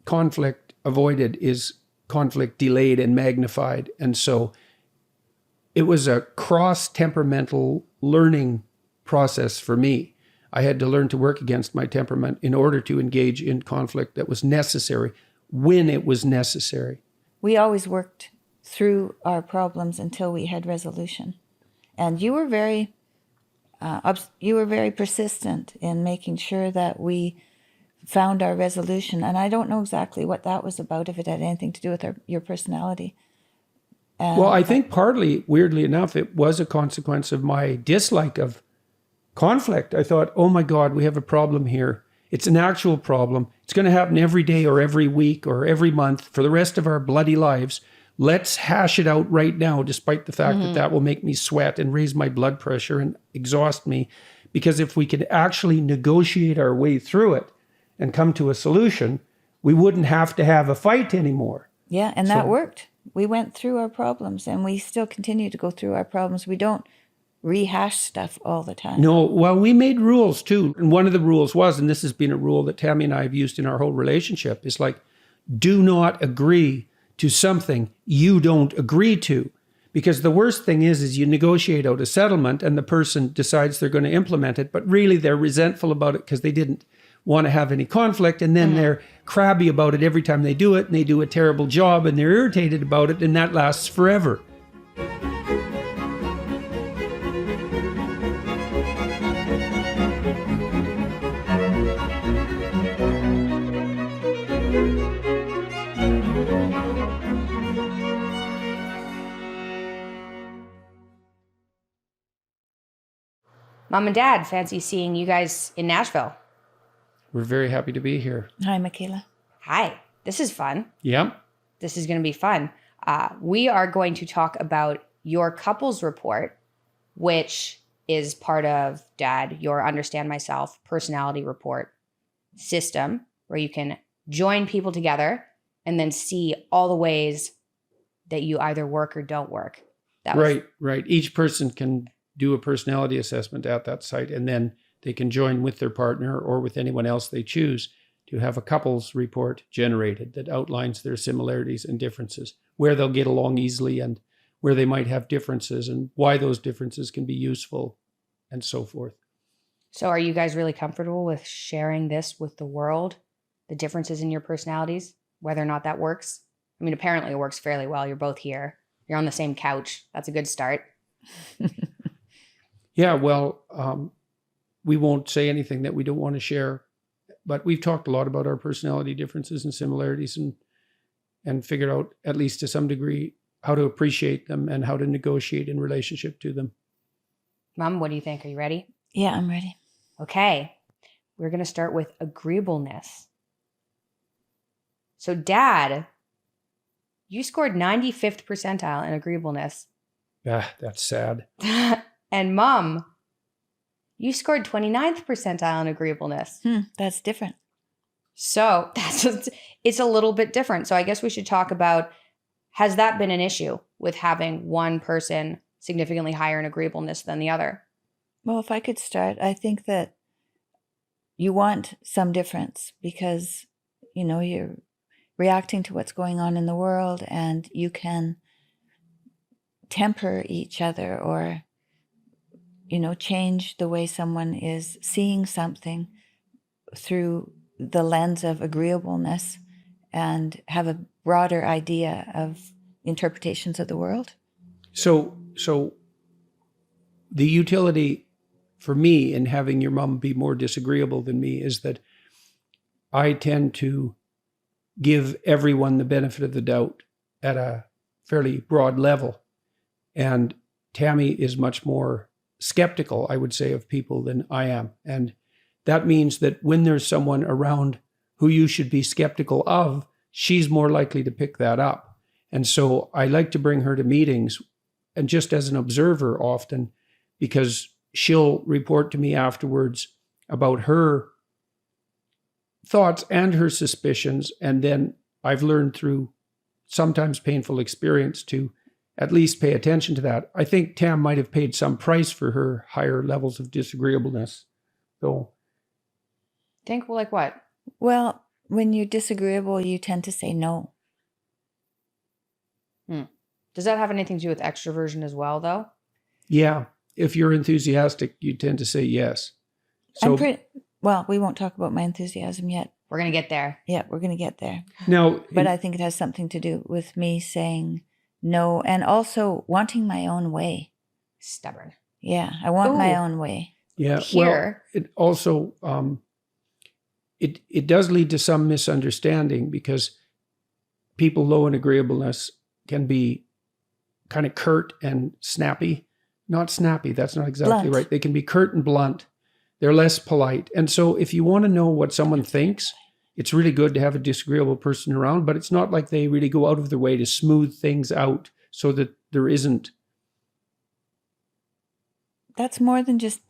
conflict avoided is conflict delayed and magnified. And so it was a cross-temperamental learning process for me. I had to learn to work against my temperament in order to engage in conflict that was necessary when it was necessary. We always worked through our problems until we had resolution. And you were very persistent in making sure that we found our resolution. And I don't know exactly what that was about, if it had anything to do with your personality. Well, I think partly, weirdly enough, it was a consequence of my dislike of conflict. I thought, oh my God, we have a problem here. It's an actual problem. It's going to happen every day or every week or every month for the rest of our bloody lives. Let's hash it out right now, despite the fact that that will make me sweat and raise my blood pressure and exhaust me. Because if we could actually negotiate our way through it and come to a solution, we wouldn't have to have a fight anymore. Yeah, and that worked. We went through our problems, and we still continue to go through our problems. We don't rehash stuff all the time. No, well, we made rules too. And one of the rules was, and this has been a rule that Tammy and I have used in our whole relationship, is like, do not agree to something you don't agree to. Because the worst thing is you negotiate out a settlement and the person decides they're going to implement it, but really they're resentful about it because they didn't want to have any conflict, and then they're crabby about it every time they do it, and they do a terrible job, and they're irritated about it, and that lasts forever. Mom and Dad, fancy seeing you guys in Nashville. We're very happy to be here. Hi, Michaela. Hi, this is fun. Yeah. This is going to be fun. We are going to talk about your couples report, which is part of, Dad, your Understand Myself personality report system, where you can join people together and then see all the ways that you either work or don't work. Right. Each person can do a personality assessment at that site, and then they can join with their partner or with anyone else they choose to have a couples report generated that outlines their similarities and differences, where they'll get along easily and where they might have differences and why those differences can be useful and so forth. So are you guys really comfortable with sharing this with the world, the differences in your personalities, whether or not that works? I mean, apparently it works fairly well. You're both here. You're on the same couch. That's a good start. Yeah, well, we won't say anything that we don't want to share, but we've talked a lot about our personality differences and similarities and figured out, at least to some degree, how to appreciate them and how to negotiate in relationship to them. Mom, what do you think? Are you ready? Yeah, I'm ready. Okay. We're going to start with agreeableness. So, Dad, you scored 95th percentile in agreeableness. Ah, that's sad. And Mom, you scored 29th percentile in agreeableness. That's different. So it's a little bit different. So I guess we should talk about, has that been an issue with having one person significantly higher in agreeableness than the other? Well, if I could start, I think that you want some difference because, you know, you're reacting to what's going on in the world, and you can temper each other or, you know, change the way someone is seeing something through the lens of agreeableness and have a broader idea of interpretations of the world. So the utility for me in having your mom be more disagreeable than me is that I tend to give everyone the benefit of the doubt at a fairly broad level. And Tammy is much more skeptical, I would say, of people than I am. And that means that when there's someone around who you should be skeptical of, she's more likely to pick that up. And so I like to bring her to meetings, and just as an observer often, because she'll report to me afterwards about her thoughts and her suspicions. And then I've learned through sometimes painful experience to at least pay attention to that. I think Tam might have paid some price for her higher levels of disagreeableness, though. Think like what? Well, when you're disagreeable, you tend to say no. Does that have anything to do with extroversion as well, though? Yeah. If you're enthusiastic, you tend to say yes. So Well, we won't talk about my enthusiasm yet. We're going to get there. Yeah, we're going to get there. now, But I think it has something to do with me saying no and also wanting my own way. Stubborn. Yeah, I want my Ooh. own way. yeah, Here- well, it also it does lead to some misunderstanding because people low in agreeableness can be kind of curt and snappy. Not snappy, that's not exactly Blunt. right. They can be curt and blunt. They're less polite. And so if you want to know what someone thinks, it's really good to have a disagreeable person around, but it's not like they really go out of their way to smooth things out so that there isn't. That's more than just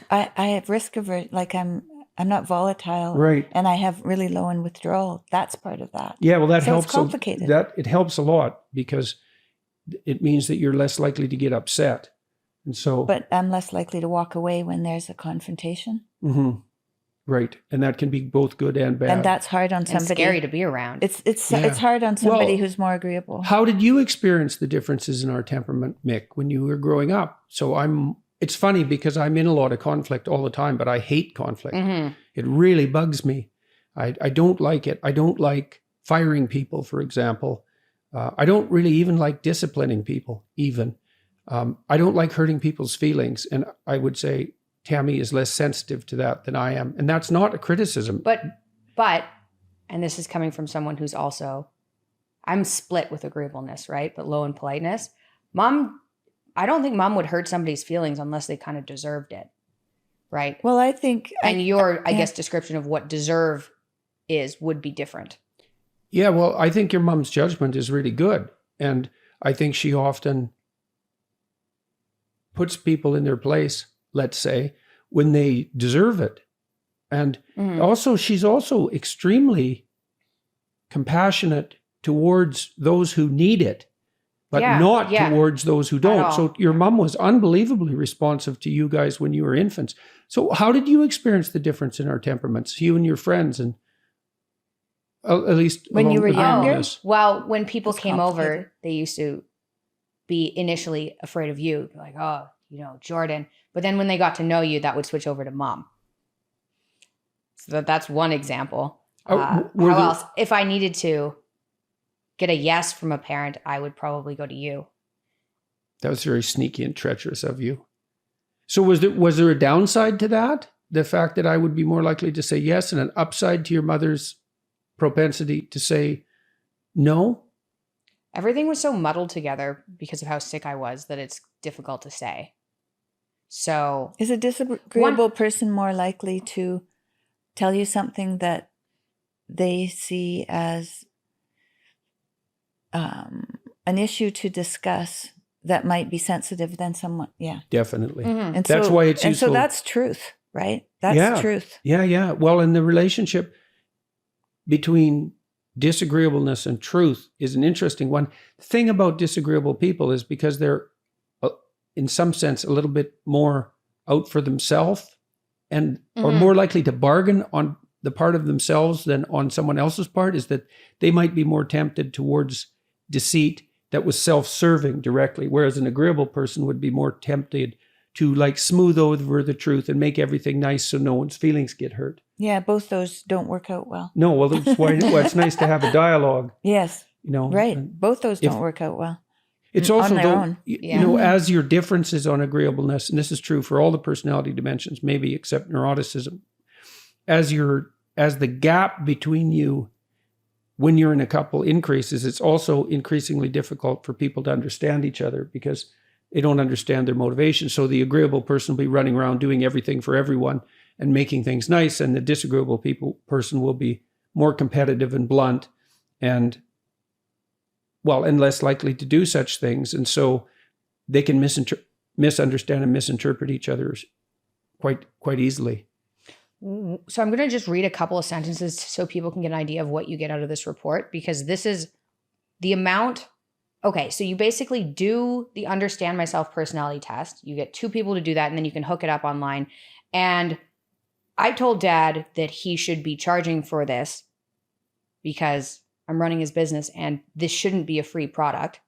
I have risk aversion, like I'm not volatile. Right. And I have really low in withdrawal. That's part of that. Yeah, well, that So helps. it's complicated. That it helps a lot because it means that you're less likely to get upset. And so, But I'm less likely to walk away when there's a confrontation. Mhm. Right. And that can be both good and bad. And that's hard on And somebody. scary to be around. It's Yeah. hard on somebody Well, who's more agreeable. How did you experience the differences in our temperament, Mick, when you were growing up? So it's funny because I'm in a lot of conflict all the time, but I hate conflict. Mhm. It really bugs me. I don't like it. I don't like firing people, for example. I don't really even like disciplining people, even. I don't like hurting people's feelings. And I would say Tammy is less sensitive to that than I am. And that's not a criticism. But, and this is coming from someone who's also, I'm split with agreeableness, right? But low in politeness. I don't think mom would hurt somebody's feelings unless they kind of deserved it, right? Well, I think... And your, I guess, description of what deserve would be different. Yeah, well, I think your mom's judgment is really good. And I think she often puts people in their place, let's say, when they deserve it. And also, she's also extremely compassionate towards those who need it, but not towards those who don't. So your mom was unbelievably responsive to you guys when you were infants. So how did you experience the difference in our temperaments, you and your friends, and at least when you were younger? Agreeableness? Well, when people It's came over, complicated. they used to be initially afraid of you, like, oh, Jordan. But then when they got to know you, that would switch over to mom. So that's one example. How else? If I needed to get a yes from a parent, I would probably go to you. That was very sneaky and treacherous of you. So was there a downside to that? The fact that I would be more likely to say yes, and an upside to your mother's propensity to say no? Everything was so muddled together because of how sick I was that it's difficult to say. So Is a disagreeable person more likely to tell you something that they see as an issue to discuss that might be sensitive than someone? Yeah. Definitely. And That's why it's useful. And so that's truth, right? That's truth. Yeah. Well, and the relationship between disagreeableness and truth is an interesting one. The thing about disagreeable people is because they're, in some sense, a little bit more out for themselves and are more likely to bargain on the part of themselves than on someone else's part, is that they might be more tempted towards deceit that was self-serving directly, whereas an agreeable person would be more tempted to like smooth over the truth and make everything nice so no one's feelings get hurt. Yeah, both those don't work out well. No, well, that's why it's nice to have a dialogue. Yes. Right. Both those don't work out well. It's also, on their own. As your differences on agreeableness, and this is true for all the personality dimensions, maybe except neuroticism, as the gap between you when you're in a couple increases, it's also increasingly difficult for people to understand each other because they don't understand their motivation. So the agreeable person will be running around doing everything for everyone and making things nice, and the disagreeable person will be more competitive and blunt and less likely to do such things. And so they can misunderstand and misinterpret each other quite easily. So I'm going to just read a couple of sentences so people can get an idea of what you get out of this report, because this is the amount. Okay, so you basically do the Understand Myself personality test. You get 2 people to do that, and then you can hook it up online. And I told Dad that he should be charging for this because I'm running his business and this shouldn't be a free product.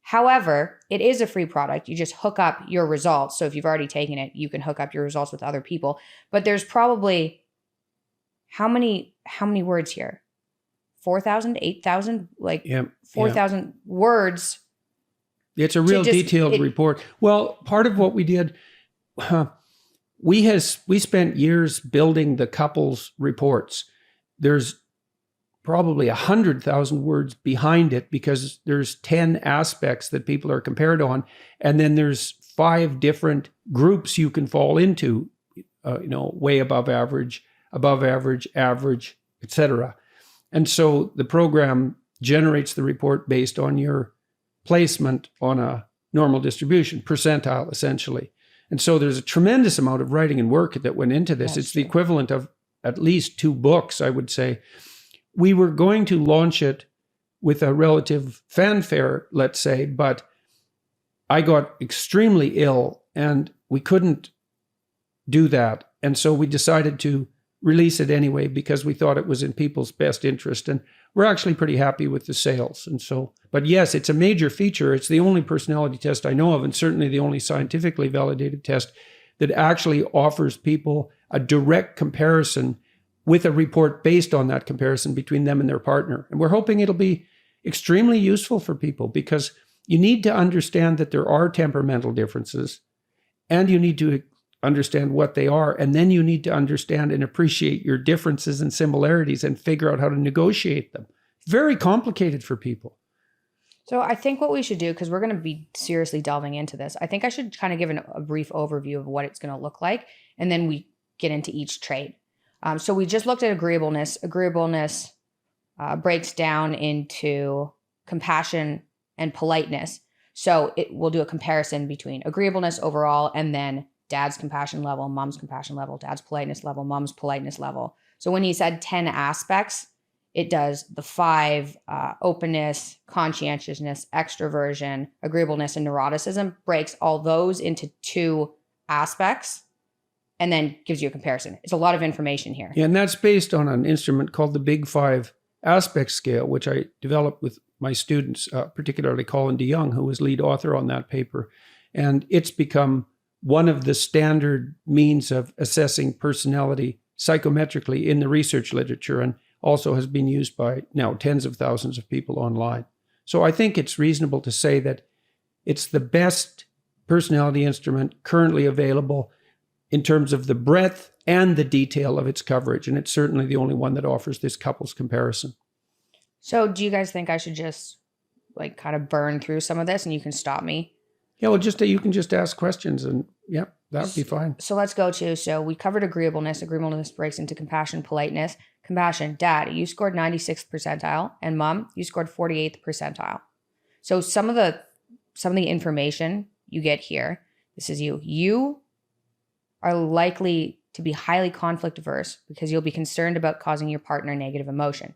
However, it is a free product. You just hook up your results. So if you've already taken it, you can hook up your results with other people. But there's probably how many words here? 4,000, 8,000, like 4,000 words. It's a real detailed report. Well, part of what we did, we spent years building the couples reports. There's probably 100,000 words behind it because there's 10 aspects that people are compared on. And then there's 5 different groups you can fall into, way above average, average, etc. And so the program generates the report based on your placement on a normal distribution, percentile, essentially. And so there's a tremendous amount of writing and work that went into this. It's the equivalent of at least 2 books, I would say. We were going to launch it with a relative fanfare, let's say, but I got extremely ill and we couldn't do that. And so we decided to release it anyway because we thought it was in people's best interest. And we're actually pretty happy with the sales. And so, but yes, it's a major feature. It's the only personality test I know of, and certainly the only scientifically validated test that actually offers people a direct comparison with a report based on that comparison between them and their partner. And we're hoping it'll be extremely useful for people because you need to understand that there are temperamental differences and you need to understand what they are. And then you need to understand and appreciate your differences and similarities and figure out how to negotiate them. Very complicated for people. So I think what we should do, because we're going to be seriously delving into this, I think I should kind of give a brief overview of what it's going to look like. And then we get into each trait. So we just looked at agreeableness. Agreeableness breaks down into compassion and politeness. So we'll do a comparison between agreeableness overall and then dad's compassion level, mom's compassion level, dad's politeness level, mom's politeness level. So when he said 10 aspects, it does the 5, openness, conscientiousness, extroversion, agreeableness, and neuroticism, breaks all those into 2 aspects and then gives you a comparison. It's a lot of information here. Yeah, and that's based on an instrument called the Big 5 Aspect Scale, which I developed with my students, particularly Colin DeYoung, who was lead author on that paper. And it's become one of the standard means of assessing personality psychometrically in the research literature, and also has been used by now tens of thousands of people online. So I think it's reasonable to say that it's the best personality instrument currently available in terms of the breadth and the detail of its coverage. And it's certainly the only one that offers this couples comparison. So do you guys think I should just kind of burn through some of this and you can stop me? Yeah, well, you can just ask questions and yeah, that would be fine. So let's go to, so we covered agreeableness. Agreeableness breaks into compassion, politeness. Compassion, dad, you scored 96th percentile, and mom, you scored 48th percentile. So some of the information you get here, this is you. You are likely to be highly conflict averse because you'll be concerned about causing your partner negative emotion.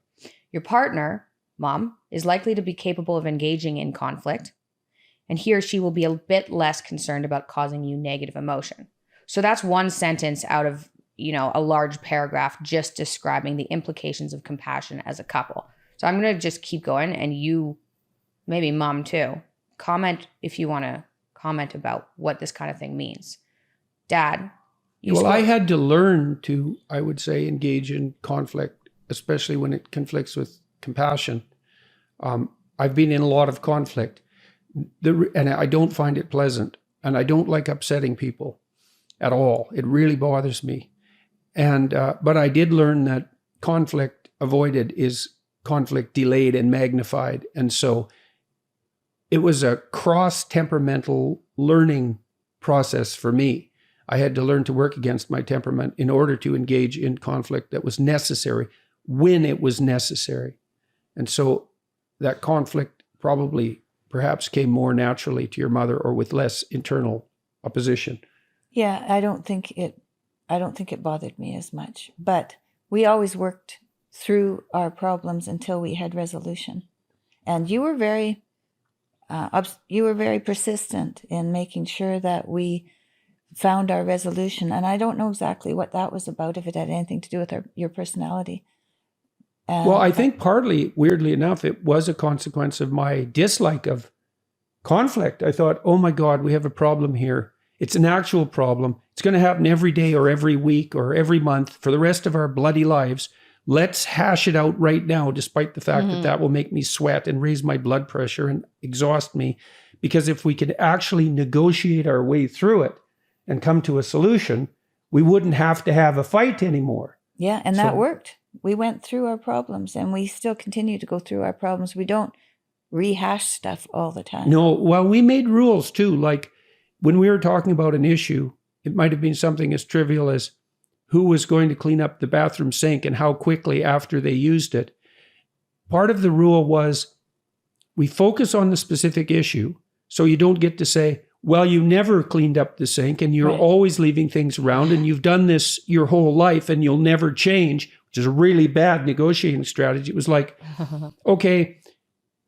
Your partner, mom, is likely to be capable of engaging in conflict, and he or she will be a bit less concerned about causing you negative emotion. So that's one sentence out of, a large paragraph just describing the implications of compassion as a couple. So I'm going to just keep going, and you, maybe mom too, comment if you want to comment about what this kind of thing means. Dad. I had to learn to, I would say, engage in conflict, especially when it conflicts with compassion. I've been in a lot of conflict. And I don't find it pleasant, and I don't like upsetting people at all. It really bothers me. And but I did learn that conflict avoided is conflict delayed and magnified. And so it was a cross-temperamental learning process for me. I had to learn to work against my temperament in order to engage in conflict that was necessary when it was necessary. And so that conflict perhaps came more naturally to your mother or with less internal opposition. Yeah, I don't think it bothered me as much, but we always worked through our problems until we had resolution. And you were very persistent in making sure that we found our resolution. And I don't know exactly what that was about, if it had anything to do with your personality. Well, I think partly, weirdly enough, it was a consequence of my dislike of conflict. I thought, oh my God, we have a problem here. It's an actual problem. It's going to happen every day or every week or every month for the rest of our bloody lives. Let's hash it out right now, despite the fact that that will make me sweat and raise my blood pressure and exhaust me. Because if we could actually negotiate our way through it and come to a solution, we wouldn't have to have a fight anymore. Yeah, and that worked. We went through our problems, and we still continue to go through our problems. We don't rehash stuff all the time. No, well, we made rules too. Like when we were talking about an issue, it might have been something as trivial as who was going to clean up the bathroom sink and how quickly after they used it. Part of the rule was we focus on the specific issue, so you don't get to say, well, you never cleaned up the sink and you're always leaving things around and you've done this your whole life and you'll never change, which is a really bad negotiating strategy. It was like, okay,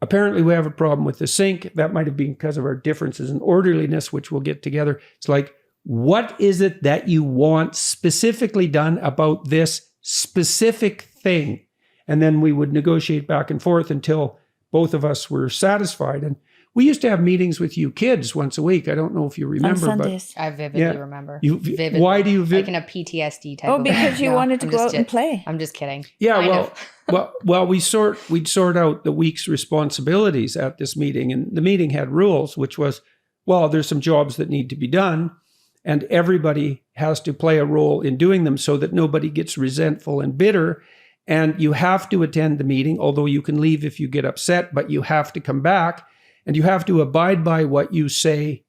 apparently we have a problem with the sink. That might have been because of our differences in orderliness, which we'll get together. It's like, what is it that you want specifically done about this specific thing? And then we would negotiate back and forth until both of us were satisfied. And we used to have meetings with you kids once a week. I don't know if you remember. On Sundays. I vividly remember. Vividly. Why do you like in a PTSD type Oh, of because you wanted to I'm go just out and play. I'm just kidding. Yeah, well, we'd sort out the week's responsibilities at this meeting. And the meeting had rules, which was, well, there's some jobs that need to be done. And everybody has to play a role in doing them so that nobody gets resentful and bitter. And you have to attend the meeting, although you can leave if you get upset, but you have to come back and you have to abide by what you say,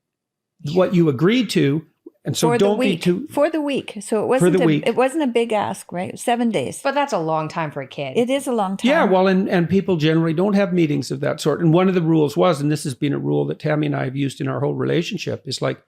what you agree to. And so don't be too... For the week. So it wasn't a big ask, right? 7 days. But that's a long time for a kid. It is a long time. Yeah, well, and people generally don't have meetings of that sort. And one of the rules was, and this has been a rule that Tammy and I have used in our whole relationship, is like,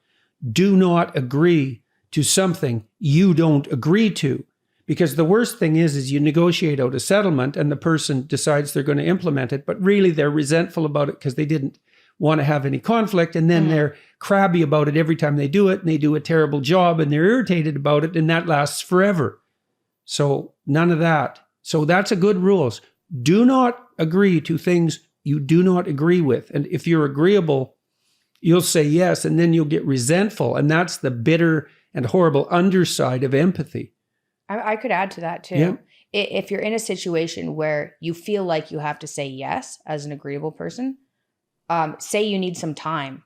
do not agree to something you don't agree to. Because the worst thing is you negotiate out a settlement and the person decides they're going to implement it, but really they're resentful about it because they didn't want to have any conflict. And then they're crabby about it every time they do it, and they do a terrible job and they're irritated about it, and that lasts forever. So none of that. So that's a good rules. Do not agree to things you do not agree with. And if you're agreeable, you'll say yes, and then you'll get resentful. And that's the bitter and horrible underside of empathy. I could add to that too. Yeah. If you're in a situation where you feel like you have to say yes as an agreeable person, say you need some time.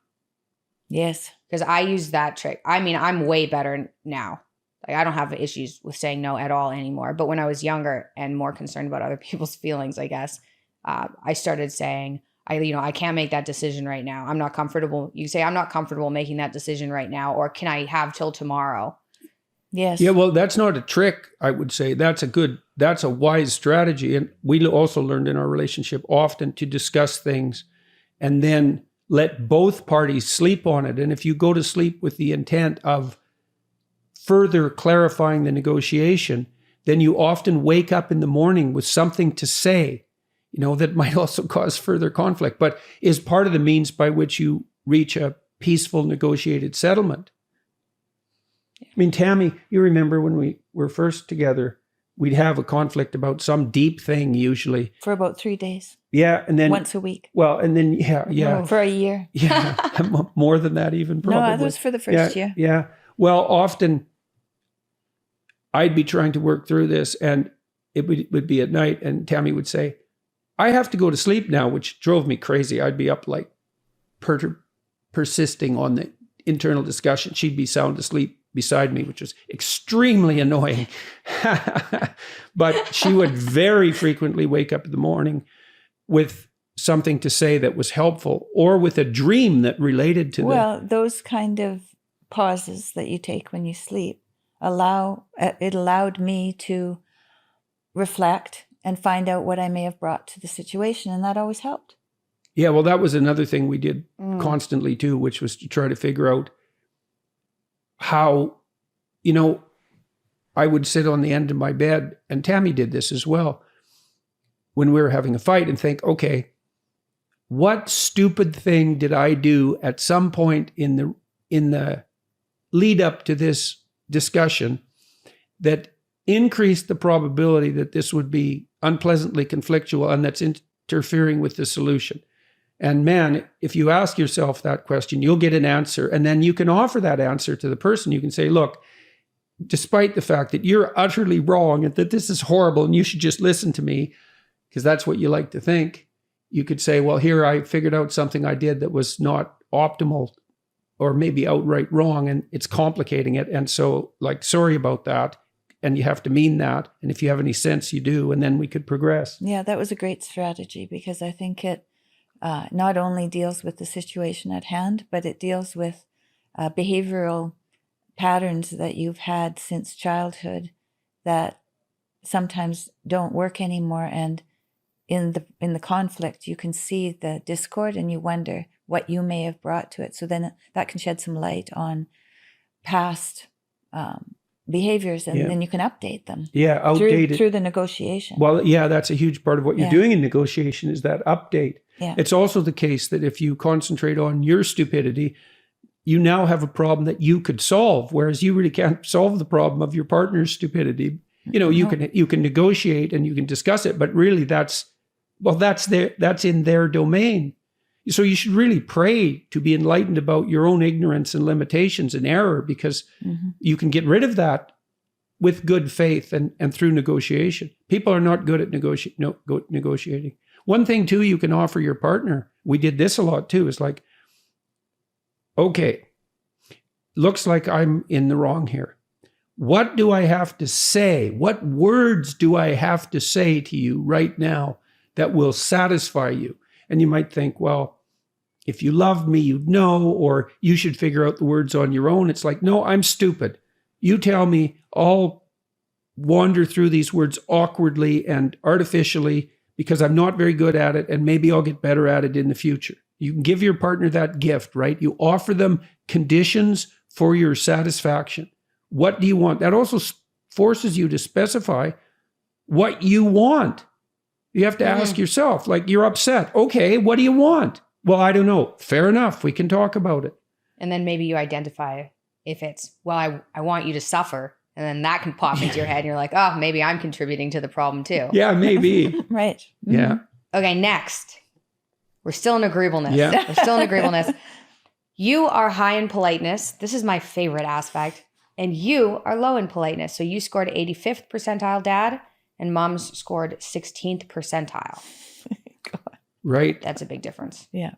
Yes. Because I use that trick. I mean, I'm way better now. Like, I don't have issues with saying no at all anymore. But when I was younger and more concerned about other people's feelings, I guess, I started saying, I can't make that decision right now. I'm not comfortable. You say, I'm not comfortable making that decision right now. Or can I have till tomorrow? Yes. Yeah, well, that's not a trick, I would say. That's a wise strategy. And we also learned in our relationship often to discuss things and then let both parties sleep on it. And if you go to sleep with the intent of further clarifying the negotiation, then you often wake up in the morning with something to say, that might also cause further conflict, but is part of the means by which you reach a peaceful negotiated settlement. I mean, Tammy, you remember when we were first together, we'd have a conflict about some deep thing usually. For about 3 days. Yeah. And then once a week. Well, and then, yeah. No, for a year. Yeah. More than that even probably. No, that was for the first year. Yeah. Well, often I'd be trying to work through this and it would be at night and Tammy would say, I have to go to sleep now, which drove me crazy. I'd be up like persisting on the internal discussion. She'd be sound asleep beside me, which was extremely annoying. But she would very frequently wake up in the morning with something to say that was helpful or with a dream that related to those kind of pauses that you take when you sleep allowed me to reflect and find out what I may have brought to the situation. And that always helped. Yeah, well, that was another thing we did constantly too, which was to try to figure out how, I would sit on the end of my bed, and Tammy did this as well, when we were having a fight and think, okay, what stupid thing did I do at some point in the lead up to this discussion that increased the probability that this would be unpleasantly conflictual and that's interfering with the solution. And man, if you ask yourself that question, you'll get an answer. And then you can offer that answer to the person. You can say, look, despite the fact that you're utterly wrong and that this is horrible and you should just listen to me, because that's what you like to think, you could say, well, here I figured out something I did that was not optimal or maybe outright wrong, and it's complicating it. And so, like, sorry about that. And you have to mean that. And if you have any sense, you do. And then we could progress. Yeah, that was a great strategy, because I think it not only deals with the situation at hand, but it deals with behavioral patterns that you've had since childhood that sometimes don't work anymore. And in the conflict, you can see the discord and you wonder what you may have brought to it. So then that can shed some light on past behaviors, and then you can update them. Yeah, outdated. Through the negotiation. Well, yeah, that's a huge part of what you're doing in negotiation is that update. Yeah. It's also the case that if you concentrate on your stupidity, you now have a problem that you could solve, whereas you really can't solve the problem of your partner's stupidity. You know, you can negotiate and you can discuss it, but really that's in their domain. So you should really pray to be enlightened about your own ignorance and limitations and error, because you can get rid of that with good faith and through negotiation. People are not good at negotiating. One thing too you can offer your partner, we did this a lot too, is like, okay, looks like I'm in the wrong here. What do I have to say? What words do I have to say to you right now that will satisfy you? And you might think, well, if you loved me, you'd know, or you should figure out the words on your own. It's like, no, I'm stupid. You tell me, I'll wander through these words awkwardly and artificially because I'm not very good at it, and maybe I'll get better at it in the future. You can give your partner that gift, right? You offer them conditions for your satisfaction. What do you want? That also forces you to specify what you want. You have to ask yourself, like, you're upset. Okay, what do you want? Well, I don't know. Fair enough. We can talk about it. And then maybe you identify if it's, well, I want you to suffer. And then that can pop into your head and you're like, oh, maybe I'm contributing to the problem too. Yeah, maybe. Right. Yeah. Okay, next. We're still in agreeableness. Yeah. We're still in agreeableness. You are high in politeness. This is my favorite aspect. And you are low in politeness. So you scored 85th percentile, Dad, and Mom's scored 16th percentile. Right. That's a big difference. Yeah,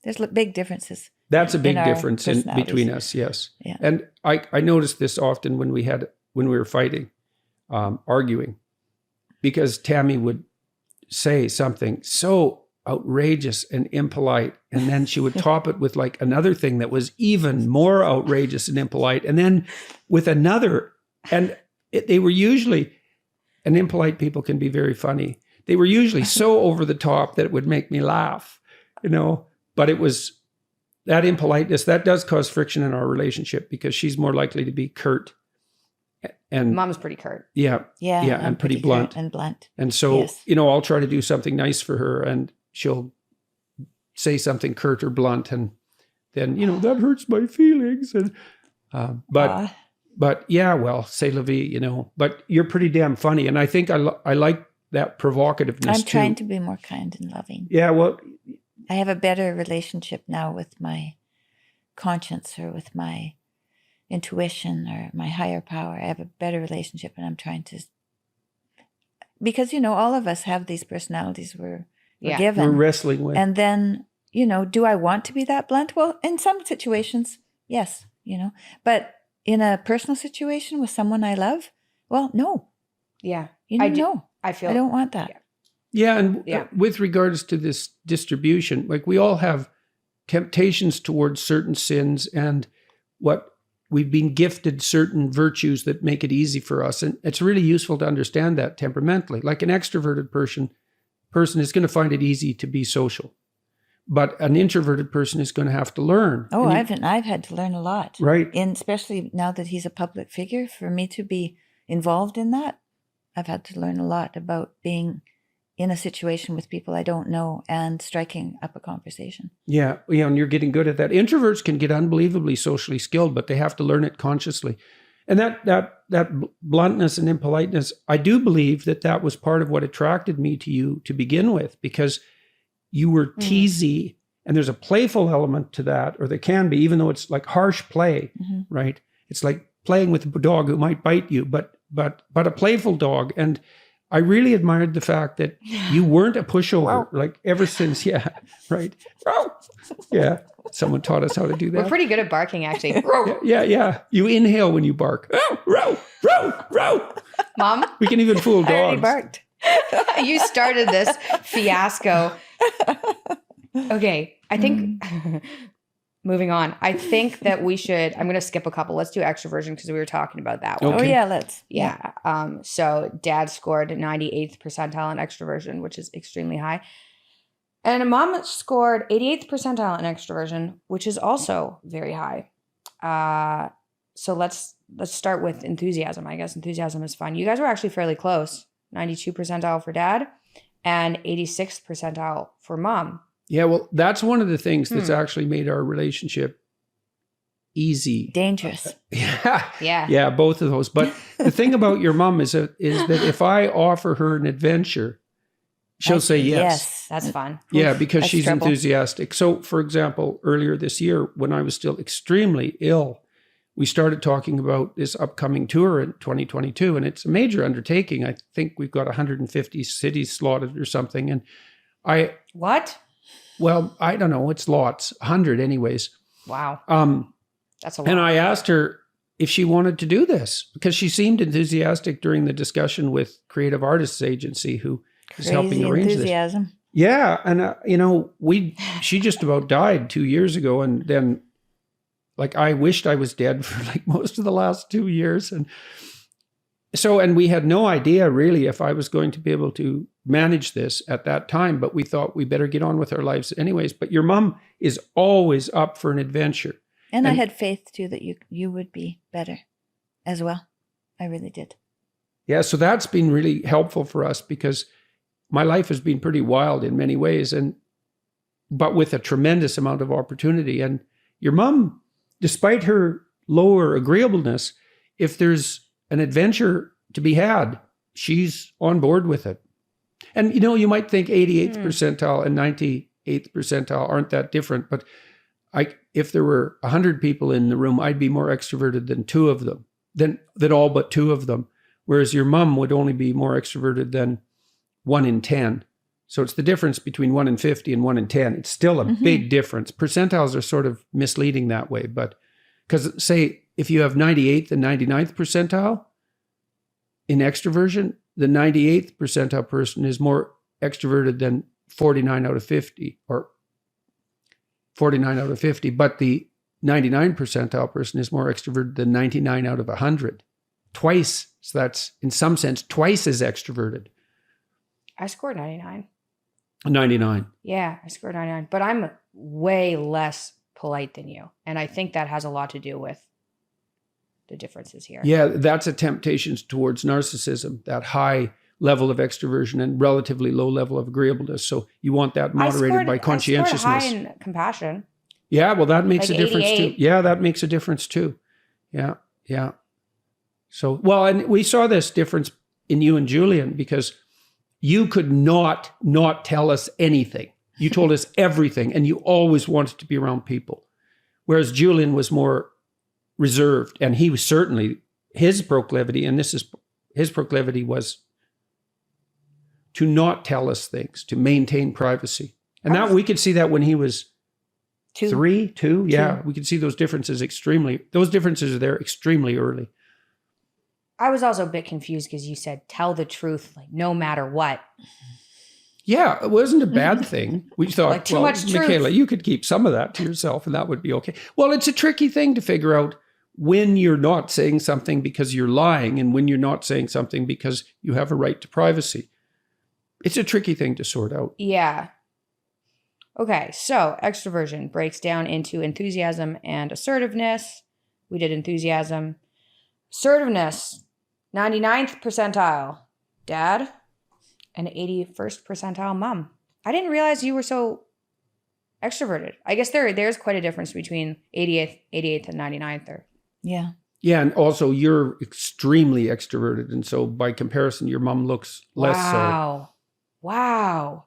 there's big differences. That's a big our difference in between us, yes. Yeah. And I noticed this often when we were fighting, arguing, because Tammy would say something so outrageous and impolite, and then she would top it with like another thing that was even more outrageous and impolite, and then with another, and they were usually, and impolite people can be very funny. They were usually so over the top that it would make me laugh, but it was that impoliteness that does cause friction in our relationship, because she's more likely to be curt. And Mom's pretty curt. Yeah, and pretty blunt. And blunt. And so, Yes. I'll try to do something nice for her and she'll say something curt or blunt, and then, that hurts my feelings. And, but yeah, well, c'est la vie, but you're pretty damn funny. And I think I like that provocativeness I'm too. trying to be more kind and loving. Yeah, well, I have a better relationship now with my conscience, or with my intuition, or my higher power. I have a better relationship, and I'm trying to, because, all of us have these personalities we're given. we're wrestling with. And then, do I want to be that blunt? Well, in some situations, yes, but in a personal situation with someone I love, well, no. Yeah. No. I feel I don't want that. Yeah, and with regards to this distribution, like, we all have temptations towards certain sins, and what we've been gifted certain virtues that make it easy for us. And it's really useful to understand that temperamentally. Like, an extroverted person is going to find it easy to be social, but an introverted person is going to have to learn. Oh, I've had to learn a lot. Right. And especially now that he's a public figure, for me to be involved in that, I've had to learn a lot about being in a situation with people I don't know and striking up a conversation. Yeah, and you're getting good at that. Introverts can get unbelievably socially skilled, but they have to learn it consciously. And that bluntness and impoliteness, I do believe that was part of what attracted me to you to begin with, because you were teasy, and there's a playful element to that, or there can be, even though it's like harsh play, right? It's like playing with a dog who might bite you, but a playful dog. And I really admired the fact that you weren't a pushover, like ever since, right? Yeah, someone taught us how to do that. We're pretty good at barking, actually. Yeah. You inhale when you bark. Row. Mom? We can even fool I already dogs. barked. You started this fiasco. Okay, I think, moving on, I think that I'm going to skip a couple. Let's do extroversion because we were talking about that one. Okay. Oh, yeah, let's. Yeah. So dad scored 98th percentile in extroversion, which is extremely high. And mom scored 88th percentile in extroversion, which is also very high. So let's start with enthusiasm. I guess enthusiasm is fun. You guys were actually fairly close. 92th percentile for dad and 86th percentile for mom. Yeah, well, that's one of the things that's actually made our relationship easy. Dangerous. Yeah. Both of those. But the thing about your mom is that if I offer her an adventure, she'll say yes. That's fun. Yeah, because that's she's trouble. enthusiastic. So, for example, earlier this year, when I was still extremely ill, we started talking about this upcoming tour in 2022, and it's a major undertaking. I think we've got 150 cities slotted or something. And What? well, I don't know, it's lots, 100 anyways. Wow. That's a lot. And I asked her if she wanted to do this, because she seemed enthusiastic during the discussion with Creative Artists Agency, who is helping Crazy arrange this. enthusiasm. Yeah, and she just about died 2 years ago, and then like I wished I was dead for like most of the last 2 years, and we had no idea really if I was going to be able to manage this at that time, but we thought we better get on with our lives anyways. But your mom is always up for an adventure. And I had faith too that you would be better as well. I really did. Yeah, so that's been really helpful for us, because my life has been pretty wild in many ways, but with a tremendous amount of opportunity. And your mom, despite her lower agreeableness, if there's an adventure to be had, she's on board with it. And you might think 88th percentile and 98th percentile aren't that different, but if there were 100 people in the room, I'd be more extroverted than two of them, than all but two of them. Whereas your mom would only be more extroverted than 1 in 10. So it's the difference between 1 in 50 and 1 in 10. It's still a big difference. Percentiles are sort of misleading that way, but because say if you have 98th and 99th percentile in extroversion, the 98th percentile person is more extroverted than 49 out of 50 or 49 out of 50, but the 99 percentile person is more extroverted than 99 out of 100. Twice. So that's in some sense twice as extroverted. I scored 99. 99. Yeah, I scored 99, but I'm way less polite than you. And I think that has a lot to do with the differences here. Yeah, that's a temptation towards narcissism, that high level of extroversion and relatively low level of agreeableness. So you want that moderated by conscientiousness. I scored high in compassion. Yeah, well, that makes Like a difference 88. too. Yeah, that makes a difference too. Yeah. So, well, and we saw this difference in you and Julian, because you could not tell us anything. You told us everything, and you always wanted to be around people. Whereas Julian was more reserved, and he was certainly, his proclivity, and his proclivity was to not tell us things, to maintain privacy. And that we could see that when he was two. Yeah, we could see those differences are there extremely early. I was also a bit confused because you said, tell the truth, like no matter what. Yeah, it wasn't a bad thing. We thought, Like too much truth. Michaela, you could keep some of that to yourself and that would be okay. Well, it's a tricky thing to figure out when you're not saying something because you're lying and when you're not saying something because you have a right to privacy. It's a tricky thing to sort out. Yeah. Okay, so extroversion breaks down into enthusiasm and assertiveness. We did enthusiasm. Assertiveness, 99th percentile, dad, and 81st percentile, mom. I didn't realize you were so extroverted. I guess there's quite a difference between 88th and 99th. Yeah. Yeah, and also you're extremely extroverted, and so by comparison, your mom looks less so. Wow.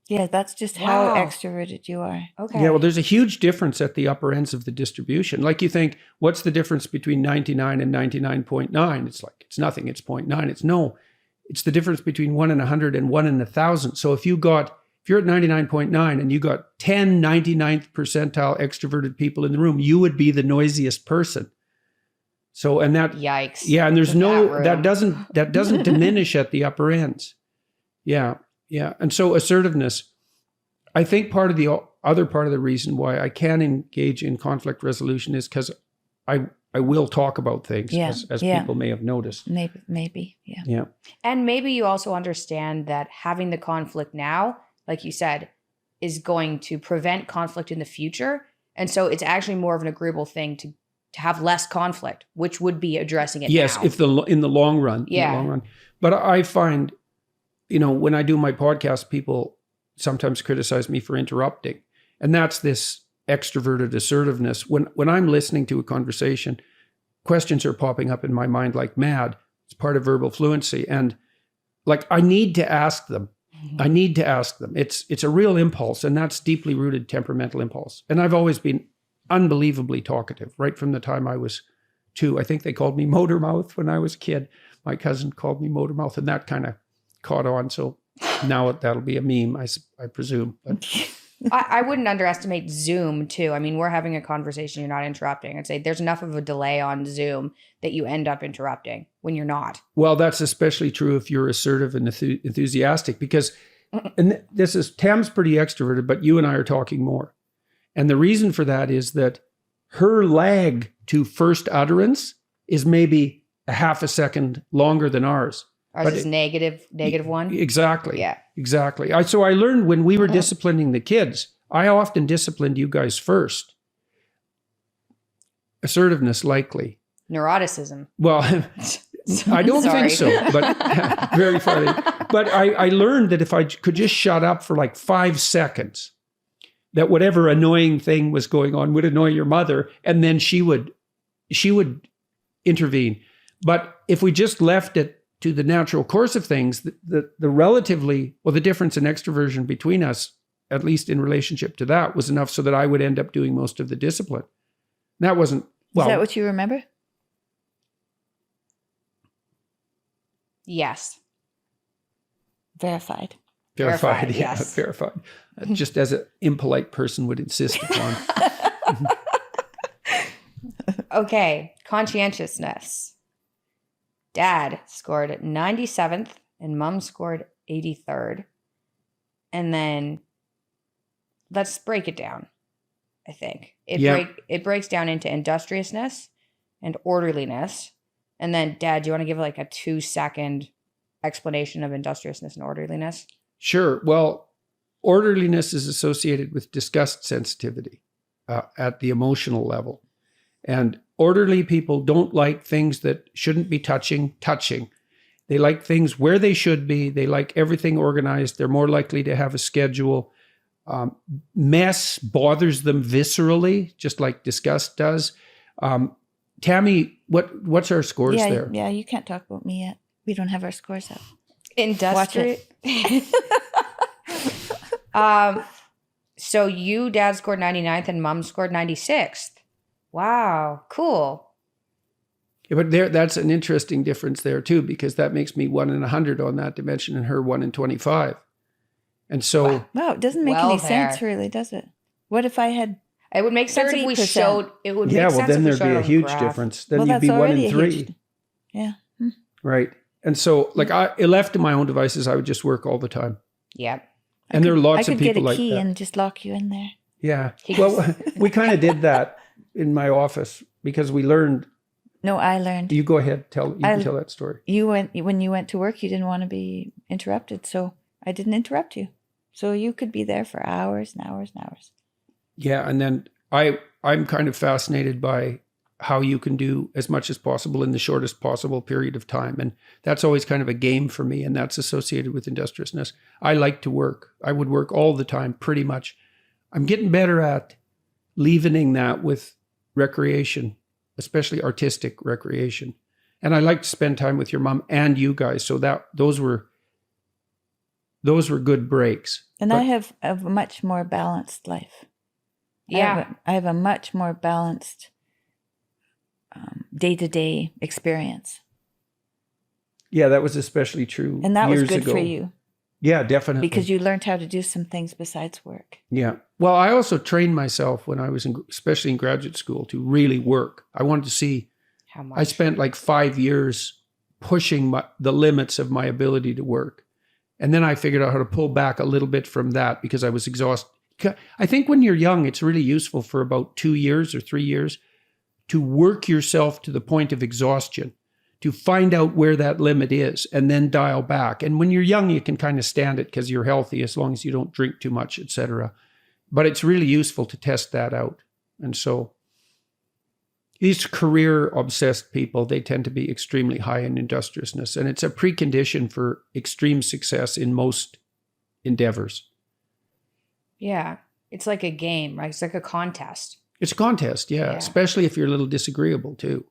Yeah, that's just how Wow. extroverted you are. Okay. Yeah, well, there's a huge difference at the upper ends of the distribution. Like you think, what's the difference between 99 and 99.9? It's like, it's nothing, it's 0.9. It's the difference between 1 in 100 and 1 in 1,000. So if you're at 99.9 and you got 10 99th percentile extroverted people in the room, you would be the noisiest person. So, and that, Yikes. yeah, and there's That that doesn't diminish at the upper ends. Yeah. Yeah. And so assertiveness, I think other part of the reason why I can engage in conflict resolution is because I will talk about things, as people may have noticed. Maybe. Yeah. Yeah. And maybe you also understand that having the conflict now, like you said, is going to prevent conflict in the future. And so it's actually more of an agreeable thing to have less conflict, which would be addressing it Yes, now. in the long run. Yeah. In the long run. But I find, when I do my podcast, people sometimes criticize me for interrupting. And that's this extroverted assertiveness. When I'm listening to a conversation, questions are popping up in my mind like mad. It's part of verbal fluency. And like, I need to ask them. It's a real impulse, and that's deeply rooted temperamental impulse. And I've always been unbelievably talkative, right from the time I was 2. I think they called me motor mouth when I was a kid. My cousin called me motor mouth, and that kind of caught on. So now that'll be a meme, I presume. But I wouldn't underestimate Zoom too. I mean, we're having a conversation, you're not interrupting. I'd say there's enough of a delay on Zoom that you end up interrupting when you're not. Well, that's especially true if you're assertive and enthusiastic, because, and Tam's pretty extroverted, but you and I are talking more. And the reason for that is that her lag to first utterance is maybe a half a second longer than ours. Ours is negative 1. Exactly. Yeah. Exactly. So I learned when we were disciplining the kids, I often disciplined you guys first. Assertiveness, likely. Neuroticism. Well, I don't think so, but very funny. But I learned that if I could just shut up for like 5 seconds, that whatever annoying thing was going on would annoy your mother, and then she would intervene. But if we just left it to the natural course of things, the difference in extroversion between us, at least in relationship to that, was enough so that I would end up doing most of the discipline. That wasn't, well. Is that what you remember? Yes. Verified. Verified, yeah, yes. verified. Just as an impolite person would insist upon. Okay, conscientiousness. Dad scored 97th and Mom scored 83rd. And then let's break it down, I think. It breaks down into industriousness and orderliness. And then, Dad, do you want to give like a 2-second explanation of industriousness and orderliness? Sure. Well, orderliness is associated with disgust sensitivity at the emotional level. And orderly people don't like things that shouldn't be touching. They like things where they should be. They like everything organized. They're more likely to have a schedule. Mess bothers them viscerally, just like disgust does. Tammy, what's our scores there? Yeah, you can't talk about me yet. We don't have our scores up. Industrious. So you, Dad, scored 99th and Mom scored 96th. Wow, cool. Yeah, but that's an interesting difference there too, because that makes me 1 in 100 on that dimension and her 1 in 25. And so, wow, it doesn't make any sense, really, does it? What if I had? It would make sense if we 30%. showed. It would make yeah, sense. well, then if we there'd showed be a on huge graph. difference. Then Well, you'd that's be 1 already in a 3. huge. Yeah. Right. And so, like, left to my own devices, I would just work all the time. Yep. And there are lots of people like I could get a key that. and just lock you in there. Yeah. Well, we kind of did that in my office because we learned. No, I learned. You go ahead. You can tell that story. When you went to work, you didn't want to be interrupted, so I didn't interrupt you. So you could be there for hours and hours and hours. Yeah, and then I'm kind of fascinated by how you can do as much as possible in the shortest possible period of time. And that's always kind of a game for me, and that's associated with industriousness. I like to work. I would work all the time, pretty much. I'm getting better at leavening that with recreation. especially artistic recreation. And I like to spend time with your mom and you guys. So those were good breaks. And But I have a much more balanced life. Yeah. I have a much more balanced day-to-day experience. yeah, that was especially true And that was years good ago. for you Yeah, definitely. because you learned how to do some things besides work. Yeah. Well, I also trained myself when I was especially in graduate school, to really work. I wanted to see. How much? I spent like 5 years pushing the limits of my ability to work. And then I figured out how to pull back a little bit from that because I was exhausted. I think when you're young, it's really useful for about 2 years or 3 years to work yourself to the point of exhaustion, to find out where that limit is and then dial back. And when you're young, you can kind of stand it because you're healthy as long as you don't drink too much, etc. But it's really useful to test that out. And so these career-obsessed people, they tend to be extremely high in industriousness. And it's a precondition for extreme success in most endeavors. Yeah. It's like a game, right? It's like a contest. It's a contest, yeah. Especially if you're a little disagreeable too.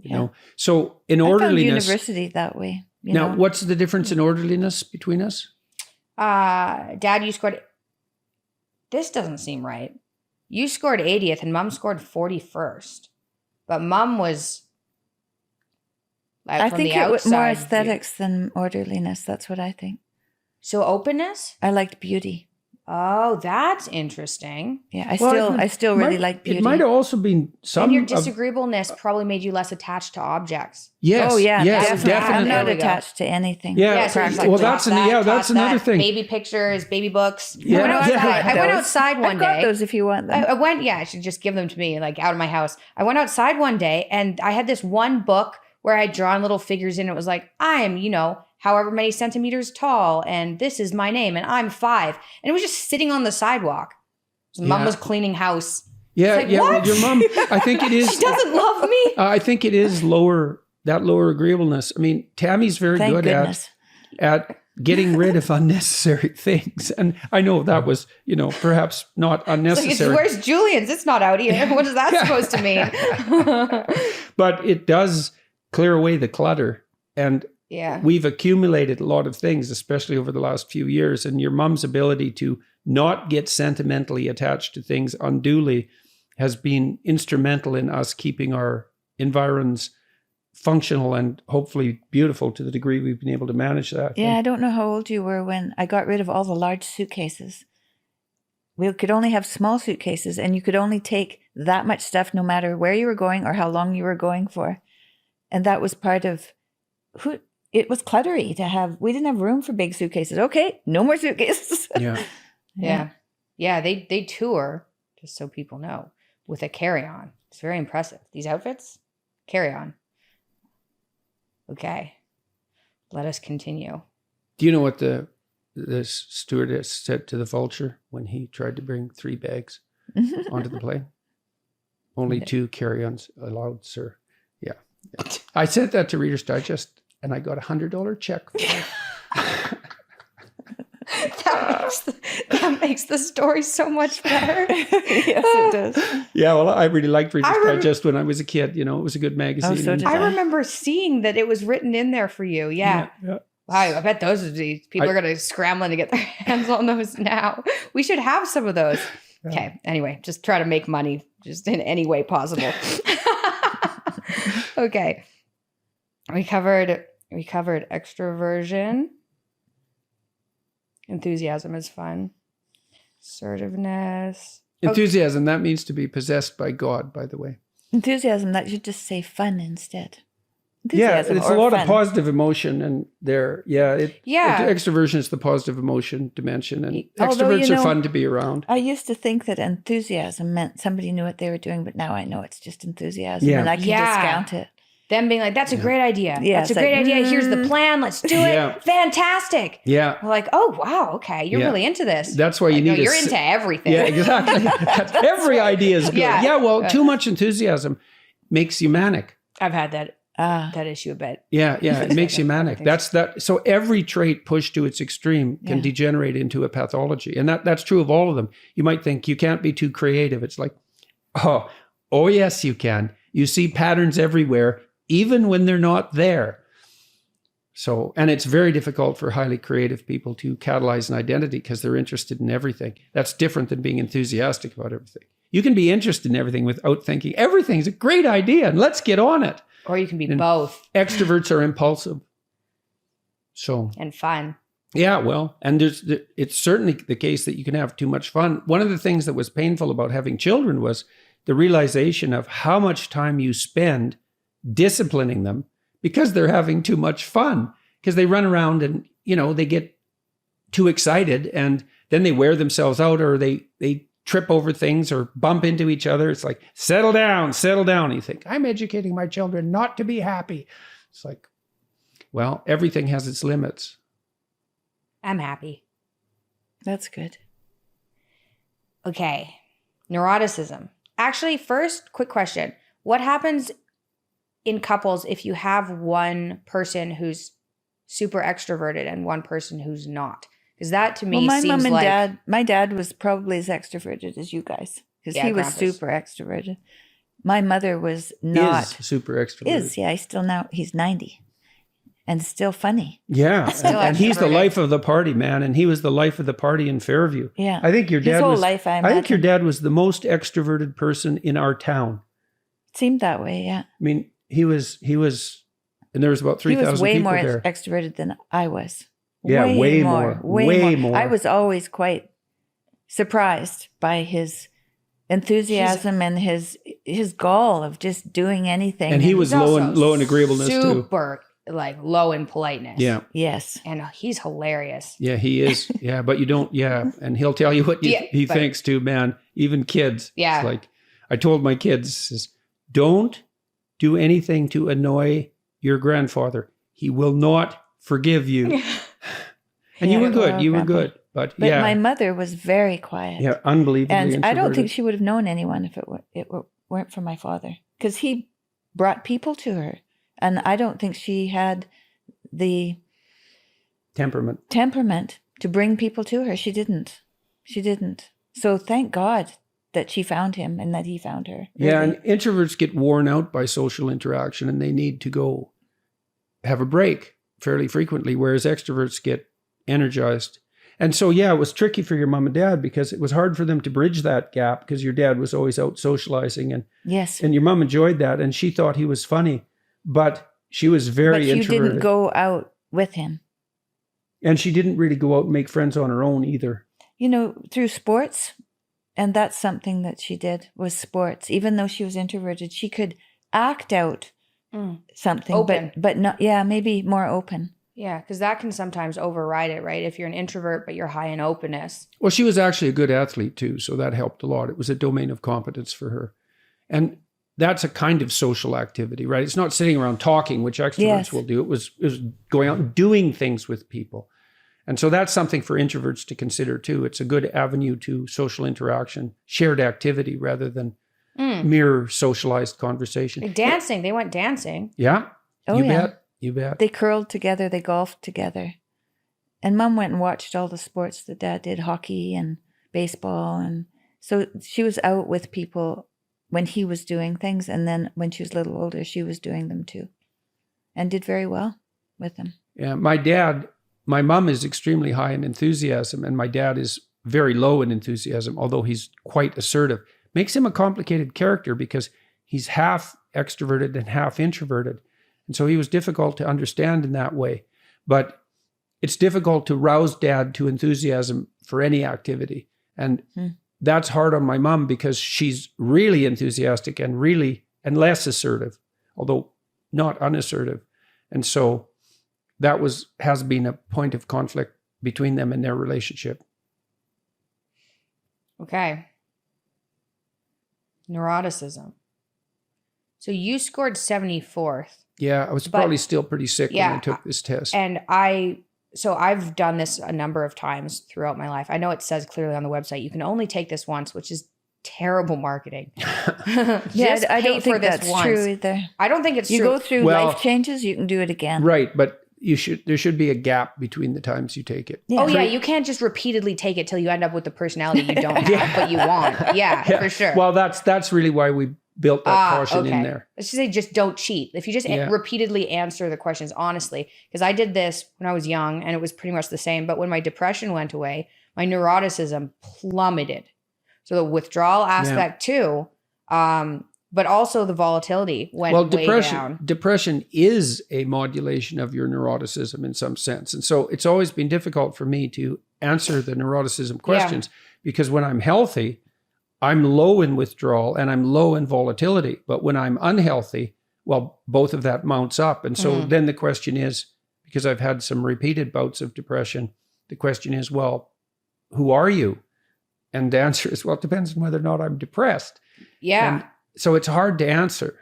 You Yeah. know. So in I found orderliness. university that way. Now, what's the difference in orderliness between us? Dad, you scored. This doesn't seem right. You scored 80th and Mom scored 41st. But Mom was. I from think the it was more outside view. aesthetics than orderliness. That's what I think. So openness? I liked beauty. Oh, that's interesting. Yeah, Well, I still really like beauty. It might have also been some. And your of- disagreeableness probably made you less attached to objects. yes. Oh yeah, yes, definitely. I'm not There we go. attached to anything. Yeah, so well, you like that's drop that, that's toss another that, thing. Baby pictures, baby books. Yeah, I went outside, yeah. I went Those. outside one I've got day. those if you want them. I went, yeah, I should just give them to me, like out of my house. I went outside one day and I had this one book where I had drawn little figures in. It was like, I'm, however many centimeters tall, and this is my name, and I'm 5. And it was just sitting on the sidewalk. Mom Yeah. was cleaning house. Yeah, It's like, yeah. Well, what? your mom, I think it is. She doesn't love me. I think it is lower agreeableness. I mean, Tammy's very Thank good goodness. at getting rid of unnecessary things. And I know that was, perhaps not It's like, unnecessary. where's Julian's? It's not out here. What is that supposed to mean? But it does clear away the clutter. And Yeah. we've accumulated a lot of things, especially over the last few years. And your mom's ability to not get sentimentally attached to things unduly has been instrumental in us keeping our environs functional and hopefully beautiful to the degree we've been able to manage that. Yeah, I don't know how old you were when I got rid of all the large suitcases. We could only have small suitcases, and you could only take that much stuff no matter where you were going or how long you were going for. And that was part of it was cluttery to have. We didn't have room for big suitcases. Okay, no more suitcases. Yeah. Yeah. They tour, just so people know, with a carry-on. It's very impressive. These outfits, carry-on. Okay. Let us continue. Do you know what the stewardess said to the vulture when he tried to bring 3 bags onto the plane? Only 2 carry-ons allowed, sir. Yeah. I sent that to Reader's Digest, and I got $100 check for it. That makes the story so much better. Yes, it does. Yeah, well, I really liked Reader's Digest when I was a kid. It was a good magazine. so did I remember seeing that it was written in there for you. Yeah. Yeah. Wow, I bet those people are going to scrambling to get their hands on those now. We should have some of those. Yeah. Okay. Anyway, just try to make money just in any way possible. Okay. We covered extroversion. Enthusiasm is fun. Assertiveness. Enthusiasm, that means to be possessed by God, by the way. Enthusiasm, that should just say fun instead. Yeah, Enthusiasm it's or a lot fun. of positive emotion, and extroversion is the positive emotion dimension, and Although, extroverts are fun to be around. I used to think that enthusiasm meant somebody knew what they were doing, but now I know it's just enthusiasm, Yeah. and I can discount it. Them being like, that's a great idea. Yeah, That's a it's great like, idea. Here's the plan. Let's do it. Yeah. Fantastic. Yeah, We're like, oh, wow. Okay. You're Yeah. really into this. that's why you Like, need. no, you're into everything. Yeah, exactly. Every idea is good. Yeah. Yeah, well, too much enthusiasm makes you manic. I've had that Ah, that issue a bit. Yeah, it makes you manic. Everything's- That's that. So every trait pushed to its extreme can Yeah. degenerate into a pathology, and that's true of all of them. You might think you can't be too creative. It's like, oh yes, you can. You see patterns everywhere, even when they're not there. So, and it's very difficult for highly creative people to catalyze an identity because they're interested in everything. That's different than being enthusiastic about everything. You can be interested in everything without thinking everything's a great idea and let's get on it. Or you can be And both. Extroverts are impulsive. So, And fun. yeah, well, and it's certainly the case that you can have too much fun. One of the things that was painful about having children was the realization of how much time you spend disciplining them because they're having too much fun, because they run around and, they get too excited and then they wear themselves out, or they trip over things or bump into each other. It's like, settle down. And you think, I'm educating my children not to be happy. It's like, well, everything has its limits. I'm happy. That's good. Okay. Neuroticism. Actually, first, quick question. What happens in couples if you have one person who's super extroverted and one person who's not? Because that to me Well, my seems mom and like my dad was probably as extroverted as you guys, because Yeah, he was Grandpa's. super extroverted. My mother was not. Is super extroverted. He's 90 and still funny. Yeah. Still and he's the extroverted. life of the party, man. And he was the life of the party in Fairview. Yeah. I think your His dad whole was life, I think your imagine. dad was the most extroverted person in our town. Seemed that way, yeah. I mean, he was and there was about He 3,000 was way people more there. extroverted than I was. Yeah, way more. Way more. I was always quite surprised by his enthusiasm and his gall of just doing anything. And he was he's low also in agreeableness too. super low in politeness. Yeah. Yes. And he's hilarious. Yeah, he is. Yeah, but you don't, and he'll tell you what Yeah, he but- thinks too, man. Even kids. Yeah. It's like, I told my kids, is, don't do anything to annoy your grandfather. He will not forgive you. And you Yeah, were good. well, You were Grandpa. good. But But yeah. my mother was very quiet. Yeah, unbelievably And I don't think introverted. she would have known anyone if it weren't for my father, because he brought people to her. And I don't think she had the Temperament. temperament to bring people to her. She didn't. So thank God that she found him and that he found her. Yeah, really. and introverts get worn out by social interaction and they need to go have a break fairly frequently, whereas extroverts get energized. And so, yeah, it was tricky for your mom and dad because it was hard for them to bridge that gap because your dad was always out socializing Yes. and your mom enjoyed that and she thought he was funny, but she was very But you introverted. didn't go out with him. And she didn't really go out and make friends on her own either. Through sports. And that's something that she did, was sports. Even though she was introverted, she could act out something. Open. But not, maybe more open. Yeah, because that can sometimes override it, right? If you're an introvert, but you're high in openness. Well, she was actually a good athlete too, so that helped a lot. It was a domain of competence for her. And that's a kind of social activity, right? It's not sitting around talking, which extroverts Yes. will do. It was going out and doing things with people. And so that's something for introverts to consider too. It's a good avenue to social interaction, shared activity rather than mere socialized conversation. Like dancing. They went dancing. Yeah. Oh, you yeah. bet. You bet. They curled together, they golfed together. And Mom went and watched all the sports that Dad did, hockey and baseball. And so she was out with people when he was doing things. And then when she was a little older, she was doing them too. And did very well with them. Yeah. My mom is extremely high in enthusiasm and my dad is very low in enthusiasm, although he's quite assertive. Makes him a complicated character because he's half extroverted and half introverted. And so he was difficult to understand in that way. But it's difficult to rouse dad to enthusiasm for any activity. And that's hard on my mom because she's really enthusiastic and less assertive, although not unassertive. And so that has been a point of conflict between them in their relationship. Okay. Neuroticism. So you scored 74th. Yeah, I was But- probably still pretty sick when Yeah, I took this test. And I've done this a number of times throughout my life. I know it says clearly on the website, you can only take this once, which is terrible marketing. Just I pay don't for think this that's once. true either. I don't think it's You true. go through Well- life changes, you can do it again. Right, but there should be a gap between the times you take it. Oh yeah, you can't just repeatedly take it till you end up with the personality you don't have, but you want. Yeah, for sure. Well, that's really why built that caution in there. Let's just say just don't cheat. If you just Yeah. repeatedly answer the questions honestly, because I did this when I was young and it was pretty much the same. But when my depression went away, my neuroticism plummeted. So the withdrawal aspect too, but also the volatility went way down. Depression is a modulation of your neuroticism in some sense. And so it's always been difficult for me to answer the neuroticism questions because when I'm healthy, I'm low in withdrawal and I'm low in volatility. But when I'm unhealthy, well, both of that mounts up. And so then the question is, because I've had some repeated bouts of depression, the question is, well, who are you? And the answer is, well, it depends on whether or not I'm depressed. Yeah. And so it's hard to answer.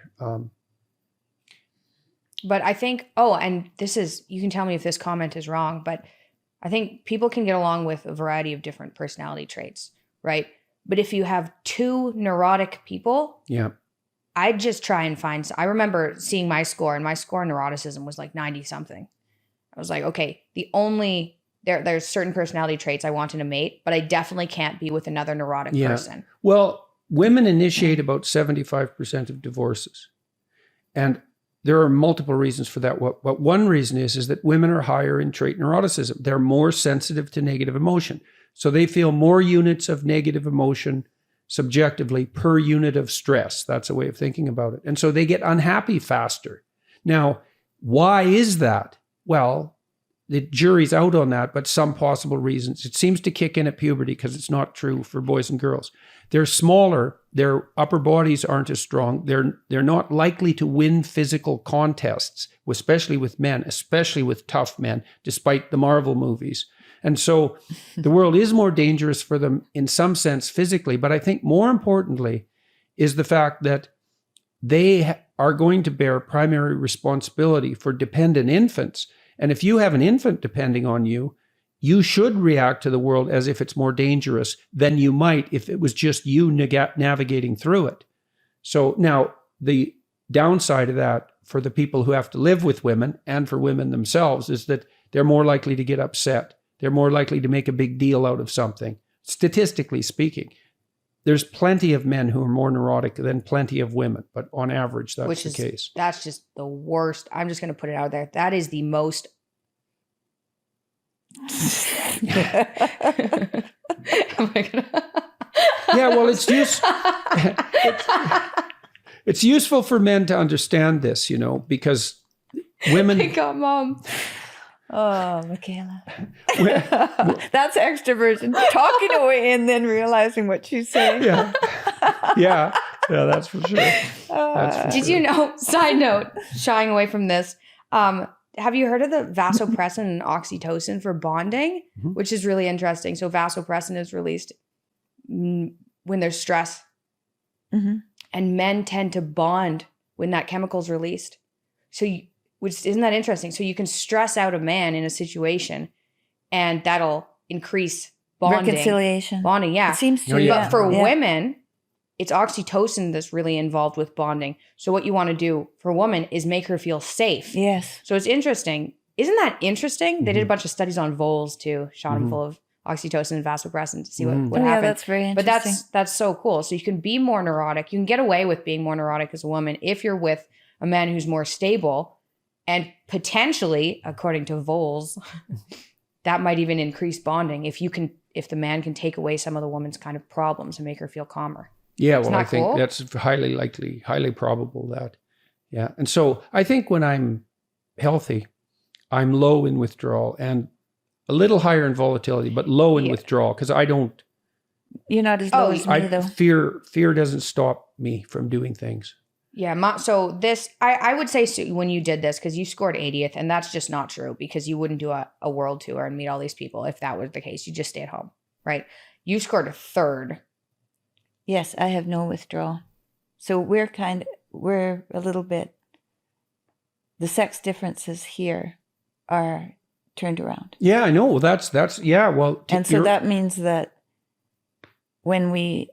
But I think, and this is, you can tell me if this comment is wrong, but I think people can get along with a variety of different personality traits, right? But if you have two neurotic people, I'd just try and find, I remember seeing my score and my score in neuroticism was like 90 something. I was like, okay, there's certain personality traits I want in a mate, but I definitely can't be with another neurotic person. Well, women initiate about 75% of divorces. And there are multiple reasons for that. What one reason is that women are higher in trait neuroticism. They're more sensitive to negative emotion. So they feel more units of negative emotion subjectively per unit of stress. That's a way of thinking about it. And so they get unhappy faster. Now, why is that? Well, the jury's out on that, but some possible reasons. It seems to kick in at puberty because it's not true for boys and girls. They're smaller. Their upper bodies aren't as strong. They're not likely to win physical contests, especially with men, especially with tough men, despite the Marvel movies. And so the world is more dangerous for them in some sense physically. But I think more importantly is the fact that they are going to bear primary responsibility for dependent infants. And if you have an infant depending on you, you should react to the world as if it's more dangerous than you might if it was just you navigating through it. So now the downside of that for the people who have to live with women and for women themselves is that they're more likely to get upset. They're more likely to make a big deal out of something. Statistically speaking, there's plenty of men who are more neurotic than plenty of women, but on average, that's the case. That's just the worst. I'm just going to put it out there. That is the most. Yeah, well, it's useful for men to understand this, because women. I got Mom. Oh, Michaela. That's extroversion. Talking away and then realizing what she's saying. Yeah, that's for sure. Did you know, side note, shying away from this, have you heard of the vasopressin and oxytocin for bonding, which is really interesting? So vasopressin is released when there's stress. And men tend to bond when that chemical is released. Which isn't that interesting? So you can stress out a man in a situation and that'll increase bonding. Reconciliation. Bonding, yeah. It seems to. But for women, it's oxytocin that's really involved with bonding. So what you want to do for a woman is make her feel safe. Yes. So it's interesting. Isn't that interesting? They did a bunch of studies on voles too, shot them full of oxytocin and vasopressin to see what happened. Yeah, that's very interesting. But that's so cool. So you can be more neurotic. You can get away with being more neurotic as a woman if you're with a man who's more stable. And potentially, according to voles, that might even increase bonding if the man can take away some of the woman's kind of problems and make her feel calmer. Yeah, well, I think that's highly likely, highly probable that. Yeah. And so I think when I'm healthy, I'm low in withdrawal and a little higher in volatility, but low in withdrawal because I don't. You're not as low as me, though. Fear doesn't stop me from doing things. Yeah. So this, I would say when you did this, because you scored 80th, and that's just not true because you wouldn't do a world tour and meet all these people if that was the case. You just stay at home, right? You scored a third. Yes, I have no withdrawal. So we're a little bit, the sex differences here are turned around. Yeah, I know. That's yeah. Well, and so that means that when we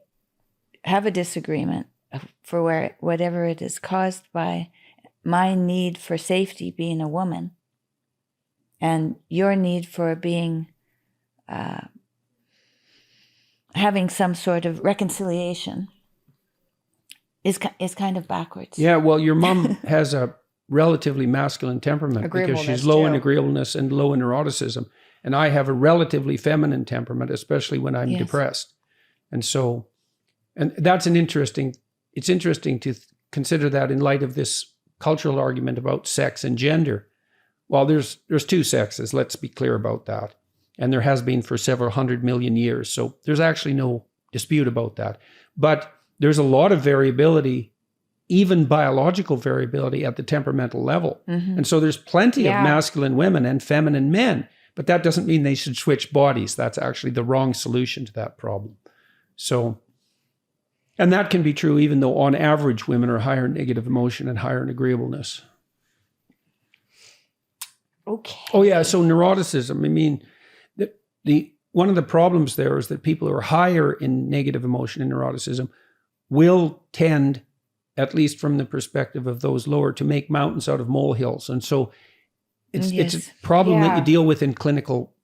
have a disagreement, for whatever it is caused by my need for safety being a woman and your need for being having some sort of reconciliation, is kind of backwards. Yeah, well, your mom has a relatively masculine temperament because she's Agreeableness, low in too. agreeableness and low in neuroticism. And I have a relatively feminine temperament, especially when I'm Yes. depressed. And so, and that's it's interesting to consider that in light of this cultural argument about sex and gender. Well, there's two sexes, let's be clear about that. And there has been for several 100 million years. So there's actually no dispute about that. But there's a lot of variability, even biological variability at the temperamental level. Mm-hmm. And so there's plenty Yeah. of masculine women and feminine men, but that doesn't mean they should switch bodies. That's actually the wrong solution to that problem. So, and that can be true even though on average women are higher in negative emotion and higher in agreeableness. Okay. Oh yeah, so neuroticism, I mean, the one of the problems there is that people who are higher in negative emotion and neuroticism will tend, at least from the perspective of those lower, to make mountains out of molehills. And so it's Yes. a problem that Yeah. you deal with in clinical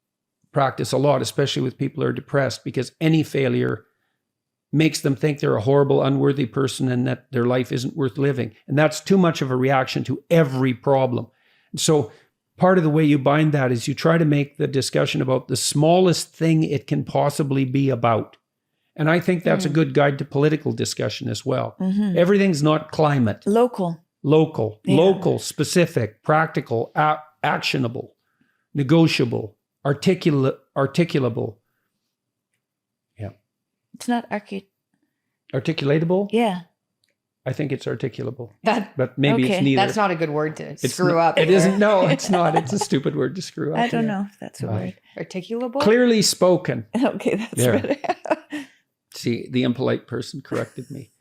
practice a lot, especially with people who are depressed, because any failure makes them think they're a horrible, unworthy person and that their life isn't worth living. And that's too much of a reaction to every problem. And so part of the way you bind that is you try to make the discussion about the smallest thing it can possibly be about. And I think that's a good guide to political discussion as well. Mm-hmm. Everything's not climate. Local. Local, specific, practical, actionable, negotiable, articulable. Yeah. It's not Articulatable? Yeah. I think it's articulable. That But maybe Okay. it's neither. That's not a good word to It's screw up. It either. isn't. No, it's not. It's a stupid word to screw up. I don't yeah. know if that's a Right. word. Articulable? Clearly spoken. Okay, that's There. better. See, the impolite person corrected me.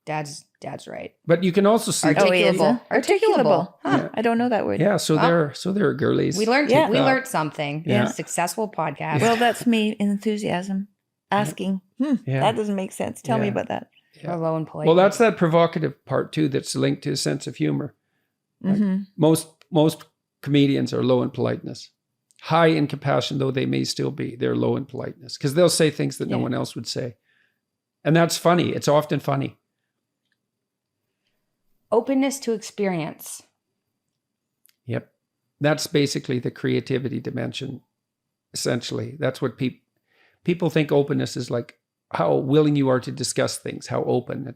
Dad's right. But you can also see. Oh, yes, huh? Articulable. Huh. Yeah. I don't know that word. Yeah, so Wow. there are girlies. We learned Yeah. we learned something. Yeah. Successful podcast. Well, that's me, enthusiasm. Asking, Yeah. that doesn't make sense. Tell me Yeah. about that. Or low and polite. Well, that's that provocative part too. That's linked to a sense of humor. Right? Mm-hmm. Most comedians are low in politeness. High in compassion, though they may still be, they're low in politeness because they'll say things that no Yeah. one else would say, and that's funny. It's often funny. Openness to experience. Yep, that's basically the creativity dimension. Essentially, that's what people think openness is like. How willing you are to discuss things. How open.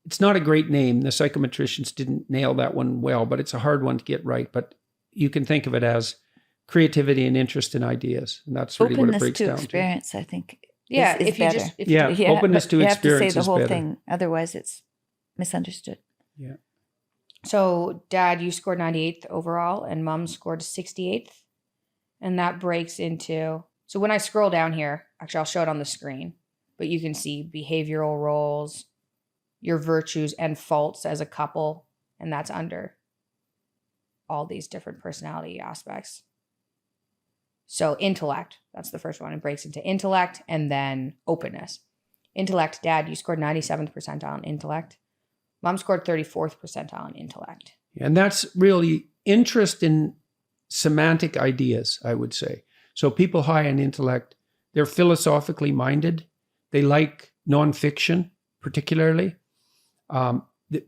It's not a great name. The psychometricians didn't nail that one well, but it's a hard one to get right. But you can think of it as creativity and interest in ideas, and that's really what it Openness breaks to down experience, I think. Yeah, is if you better. just if Yeah. You openness to you have to experience say the is whole better. thing, otherwise it's misunderstood. Yeah. So, Dad, you scored 98th overall, and Mom scored 68th, and that breaks into. So when I scroll down here, actually, I'll show it on the screen, but you can see behavioral roles, your virtues and faults as a couple, and that's under all these different personality aspects. So intellect, that's the first one. It breaks into intellect and then openness. Intellect, Dad, you scored 97th percentile in intellect. Mom scored 34th percentile in intellect. And that's really interest in semantic ideas, I would say. So people high in intellect, they're philosophically minded. They like nonfiction, particularly.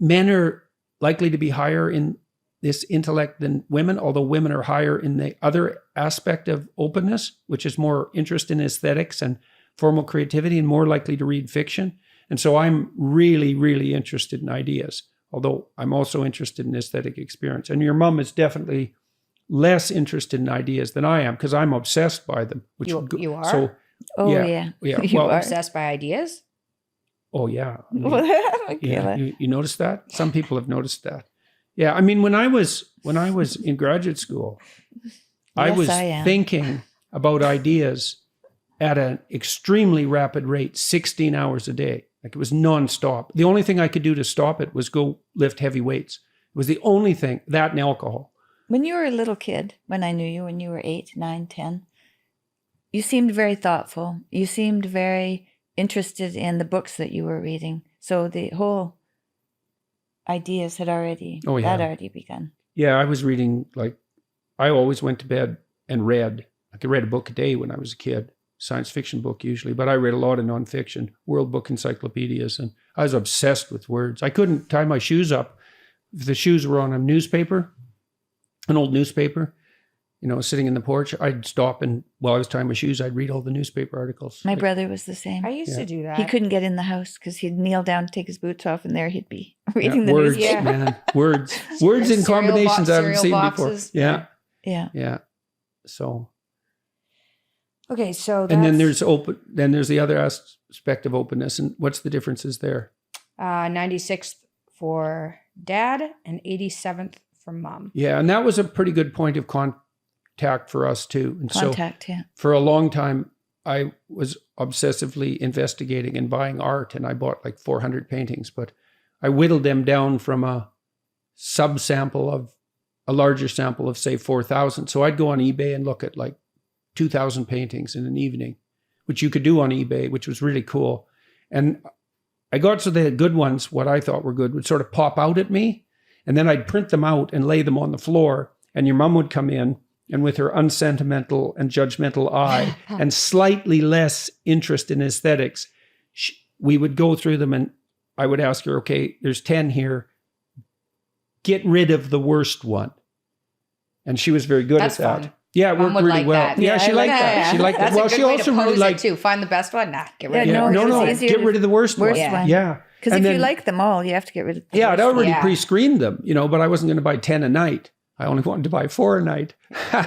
Men are likely to be higher in this intellect than women, although women are higher in the other aspect of openness, which is more interest in aesthetics and formal creativity and more likely to read fiction. And so I'm really, really interested in ideas, although I'm also interested in aesthetic experience. And your mom is definitely less interested in ideas than I am because I'm obsessed by them. You are? So, Oh, Yeah. yeah. You are. Obsessed by ideas? oh yeah. Okay, Yeah, you noticed that? Some people have noticed that. Yeah, I mean, when I was in graduate school, I Yes, was I am. thinking about ideas at an extremely rapid rate, 16 hours a day. Like it was nonstop. The only thing I could do to stop it was go lift heavy weights. It was the only thing, that and alcohol. When you were a little kid, when I knew you, when you were 8, 9, 10, you seemed very thoughtful. You seemed very interested in the books that you were reading. So the whole ideas had already, Oh, yeah. that already begun. Yeah, I was reading, like, I always went to bed and read. Like I read a book a day when I was a kid. science fiction book usually, but I read a lot of nonfiction, World Book encyclopedias, and I was obsessed with words. I couldn't tie my shoes up. If the shoes were on a newspaper, an old newspaper, sitting in the porch, I'd stop and while I was tying my shoes, I'd read all the newspaper articles. My brother was the same. I used to do that. He couldn't get in the house because he'd kneel down to take his boots off, and there he'd be reading the words, newspaper. man, words in combinations I haven't seen boxes. before. Yeah. Yeah. So. Okay, so and then there's Then there's the other aspect of openness, and what's the differences there? 96th for dad and 87th for mom. Yeah, and that was a pretty good point of contact for us too. And Contact, so for a long time, I was obsessively investigating and buying art, and I bought like 400 paintings, but I whittled them down from a subsample of a larger sample of say 4,000. So I'd go on eBay and look at like 2,000 paintings in an evening, which you could do on eBay, which was really cool. And I got so the good ones, what I thought were good, would sort of pop out at me. And then I'd print them out and lay them on the floor. And your mom would come in, and with her unsentimental and judgmental eye and slightly less interest in aesthetics, we would go through them, and I would ask her, okay, there's 10 here. Get rid of the worst one. And she was very good That's at that. fun. Yeah, it worked really like well. that. Yeah, she liked that. She liked that. That's Well, a good she way also to really pose liked it too. Find the best one. Nah, get rid of it. no, no, it was no. easier Get to- rid of the worst one. one. Yeah. Because if you like them all, you have to get rid of the Yeah, I'd worst one. already Yeah. pre-screened them, but I wasn't going to buy 10 a night. I only wanted to buy 4 a night.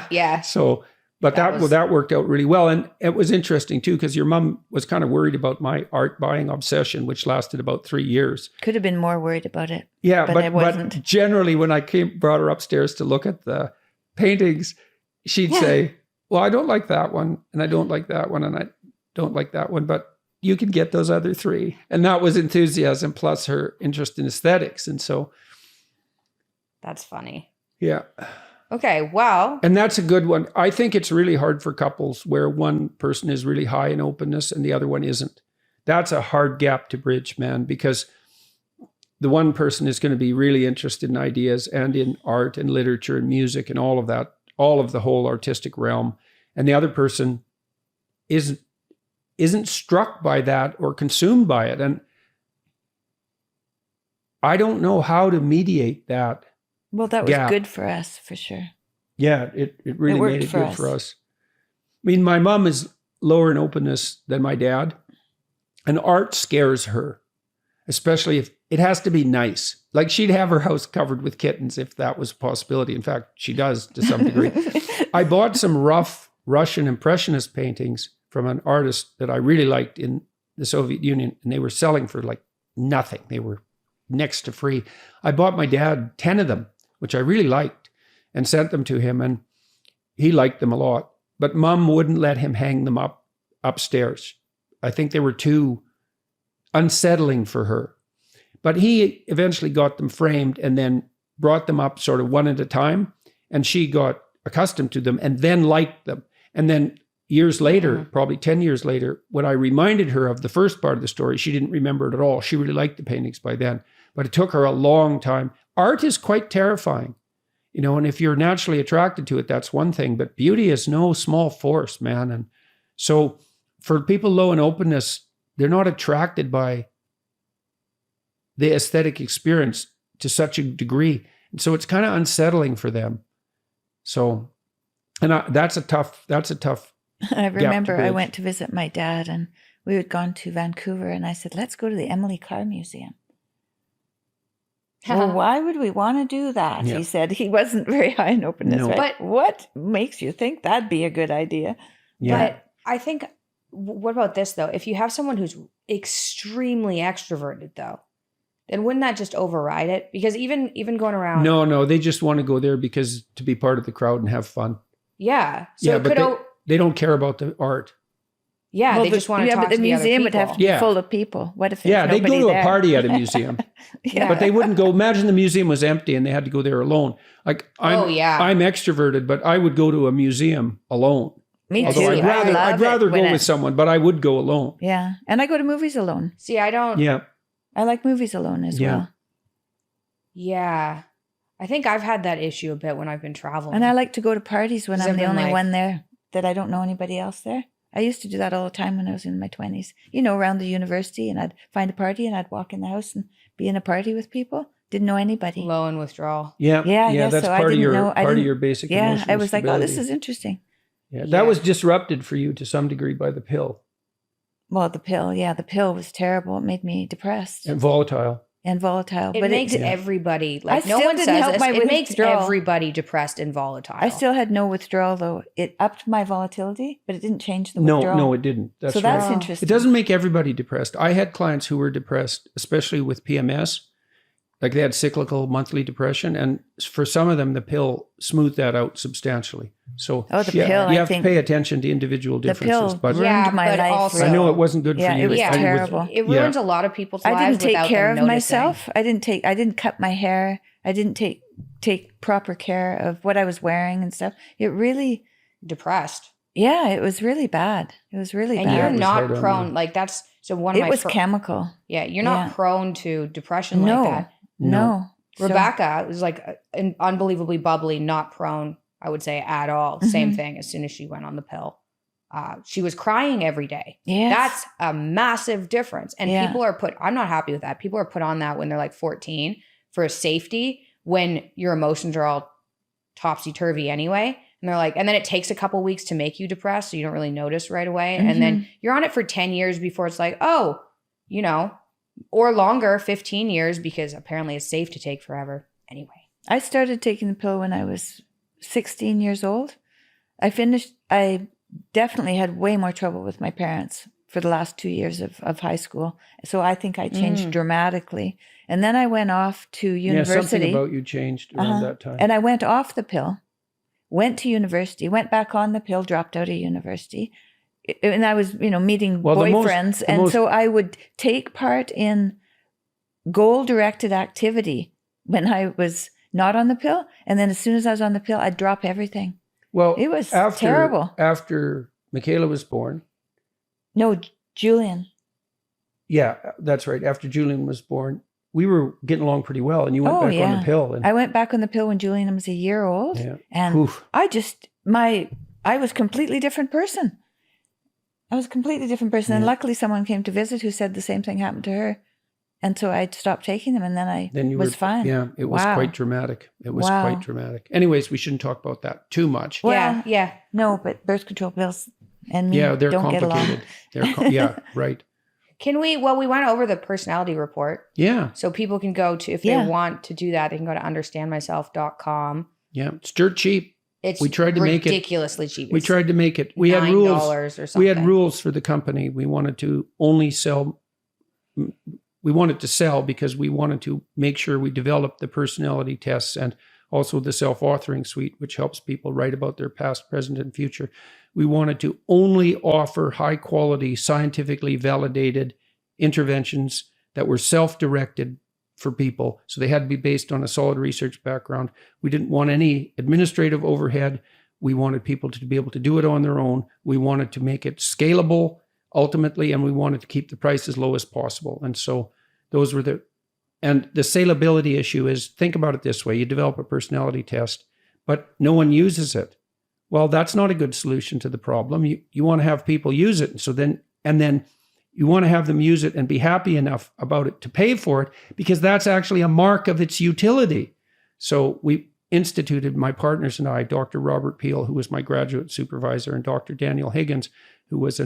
Yeah. So, but that worked out really well. And it was interesting too, because your mom was kind of worried about my art buying obsession, which lasted about 3 years. Could have been more worried about it. Yeah, But I wasn't. but generally when I brought her upstairs to look at the paintings, she'd say, well, I don't like that one, and I don't like that one, and I don't like that one, but you can get those other 3. And that was enthusiasm plus her interest in aesthetics. And so, That's funny. yeah. Okay, well, And that's a good one. I think it's really hard for couples where one person is really high in openness and the other one isn't. That's a hard gap to bridge, man, because the one person is going to be really interested in ideas and in art and literature and music and all of that, all of the whole artistic realm. And the other person isn't struck by that or consumed by it. And I don't know how to mediate that. Well, that was gap. good for us, for sure. Yeah, it really worked made it for good us. for us. I mean, my mom is lower in openness than my dad, and art scares her, especially if it has to be nice. Like she'd have her house covered with kittens if that was a possibility. In fact, she does to some degree. I bought some rough Russian Impressionist paintings from an artist that I really liked in the Soviet Union, and they were selling for like nothing. They were next to free. I bought my dad 10 of them, which I really liked, and sent them to him, and he liked them a lot. But Mom wouldn't let him hang them upstairs. I think they were too unsettling for her. But he eventually got them framed and then brought them up sort of one at a time, and she got accustomed to them and then liked them. And then years later, probably 10 years later, when I reminded her of the first part of the story, she didn't remember it at all. She really liked the paintings by then, but it took her a long time. Art is quite terrifying, and if you're naturally attracted to it, that's one thing, but beauty is no small force, man. And so for people low in openness, they're not attracted by the aesthetic experience to such a degree. And so it's kind of unsettling for them. So, and that's a tough I remember I bridge. went to visit my dad, and we had gone to Vancouver, and I said, let's go to the Emily Carr Museum. Well, why would we want to do that? Yeah. He said he wasn't very high in openness. No. Right? But- what makes you think that'd be a good idea? Yeah. But I think, what about this though? If you have someone who's extremely extroverted though, then wouldn't that just override it? Because even going around. No, they just want to go there because to be part of the crowd and have fun. Yeah. So Yeah, it but could. they don't care about the art. Yeah, they just want to talk but the to the other museum would have people. to be Yeah. full of people. What if there's Yeah, they'd go nobody to there? a party at a museum, Yeah. but they wouldn't go. Imagine the museum was empty and they had to go there alone. Like I'm extroverted, but I would go to a museum alone. Me Yeah, too. Although I I'd rather go with someone, but I would go alone. Yeah, and I go to movies alone. See, I don't. Yeah, I like movies alone as Yeah. well. Yeah. I think I've had that issue a bit when I've been traveling. And I like to go to parties when Has I'm it the been only like- one there, that I don't know anybody else there. I used to do that all the time when I was in my 20s, you know, around the university, and I'd find a party and I'd walk in the house and be in a party with people. Didn't know anybody. Low and withdrawal. Yeah. Yeah, I guess That's so. I part of didn't your know- I part of didn't- your basic Yeah, emotional I was like, oh, stability. this is interesting. Yeah, Yeah. that was disrupted for you to some degree by the pill Well, the pill was terrible. It made me depressed and volatile. and volatile. It but makes it, everybody, I like no still one didn't says help this, my it makes withdrawal. everybody depressed and volatile. I still had no withdrawal, though. It upped my volatility, but it didn't change the No, withdrawal. no, it didn't. That's so that's right. interesting. It doesn't make everybody depressed. I had clients who were depressed, especially with PMS. Like they had cyclical monthly depression. And for some of them, the pill smoothed that out substantially. So Oh, the you pill, I have to think- pay attention to individual The differences. pill But ruined my but life. also- I know it wasn't good Yeah, for you. it was Yeah. terrible. It ruins a lot of people's I lives didn't take without care them of noticing. myself. I didn't cut my hair. I didn't take proper care of what I was wearing and stuff. It really, Depressed. yeah, it was really bad. It was really And bad. you're It was not hard on prone, you. like that's, so one of It my, was chemical. yeah, you're not Yeah. prone to depression No, like that. no. So- Rebecca was like unbelievably bubbly, not prone, I would say, at all. Same Mhm. thing as soon as she went on the pill. She was crying every day. Yes. That's a massive difference. And Yeah. people are I'm not happy with that. People are put on that when they're like 14 for safety, when your emotions are all topsy-turvy anyway. And they're like, and then it takes a couple weeks to make you depressed, so you don't really notice right away. And then you're on it for 10 years before it's like, oh, you know, or longer, 15 years, because apparently it's safe to take forever. Anyway. I started taking the pill when I was 16 years old. I definitely had way more trouble with my parents for the last 2 years of high school. So I think I changed dramatically. And then I went off to Yeah, university. something about you changed around that time. And I went off the pill, went to university, went back on the pill, dropped out of university. And I was, meeting Well, boyfriends. the most- So I would take part in goal-directed activity when I was not on the pill. And then as soon as I was on the pill, I'd drop everything. Well, It was terrible. After Michaela was born, No, Julian. yeah, that's right. After Julian was born, we were getting along pretty well, and you went back on the pill. And I went back on the pill when Julian was a year old. Yeah. And Oof. I was a completely different person. And luckily someone came to visit who said the same thing happened to her. And so I stopped taking them, and then you was were fine. Yeah, it was Wow. quite dramatic. It was Wow. quite dramatic. Anyways, we shouldn't talk about that too much. Well, yeah. No, but birth control pills and me Yeah, they're don't get complicated. along. Yeah, right. We went over the personality report. Yeah, So people can go to, if Yeah. they want to do that, they can go to understandmyself.com. yeah. It's dirt cheap. It's We tried to make it- ridiculously cheap. We It's tried to make it. We had rules. $9 or something. We had rules for the company. We wanted to only sell. We wanted to sell because we wanted to make sure we developed the personality tests and also the self-authoring suite, which helps people write about their past, present, and future. We wanted to only offer high-quality, scientifically validated interventions that were self-directed for people. So they had to be based on a solid research background. We didn't want any administrative overhead. We wanted people to be able to do it on their own. We wanted to make it scalable ultimately, and we wanted to keep the price as low as possible. And so those were and the salability issue is, think about it this way. You develop a personality test, but no one uses it. Well, that's not a good solution to the problem. You want to have people use it. So then you want to have them use it and be happy enough about it to pay for it, because that's actually a mark of its utility. So we instituted, my partners and I, Dr. Robert Peel, who was my graduate supervisor, and Dr. Daniel Higgins, who is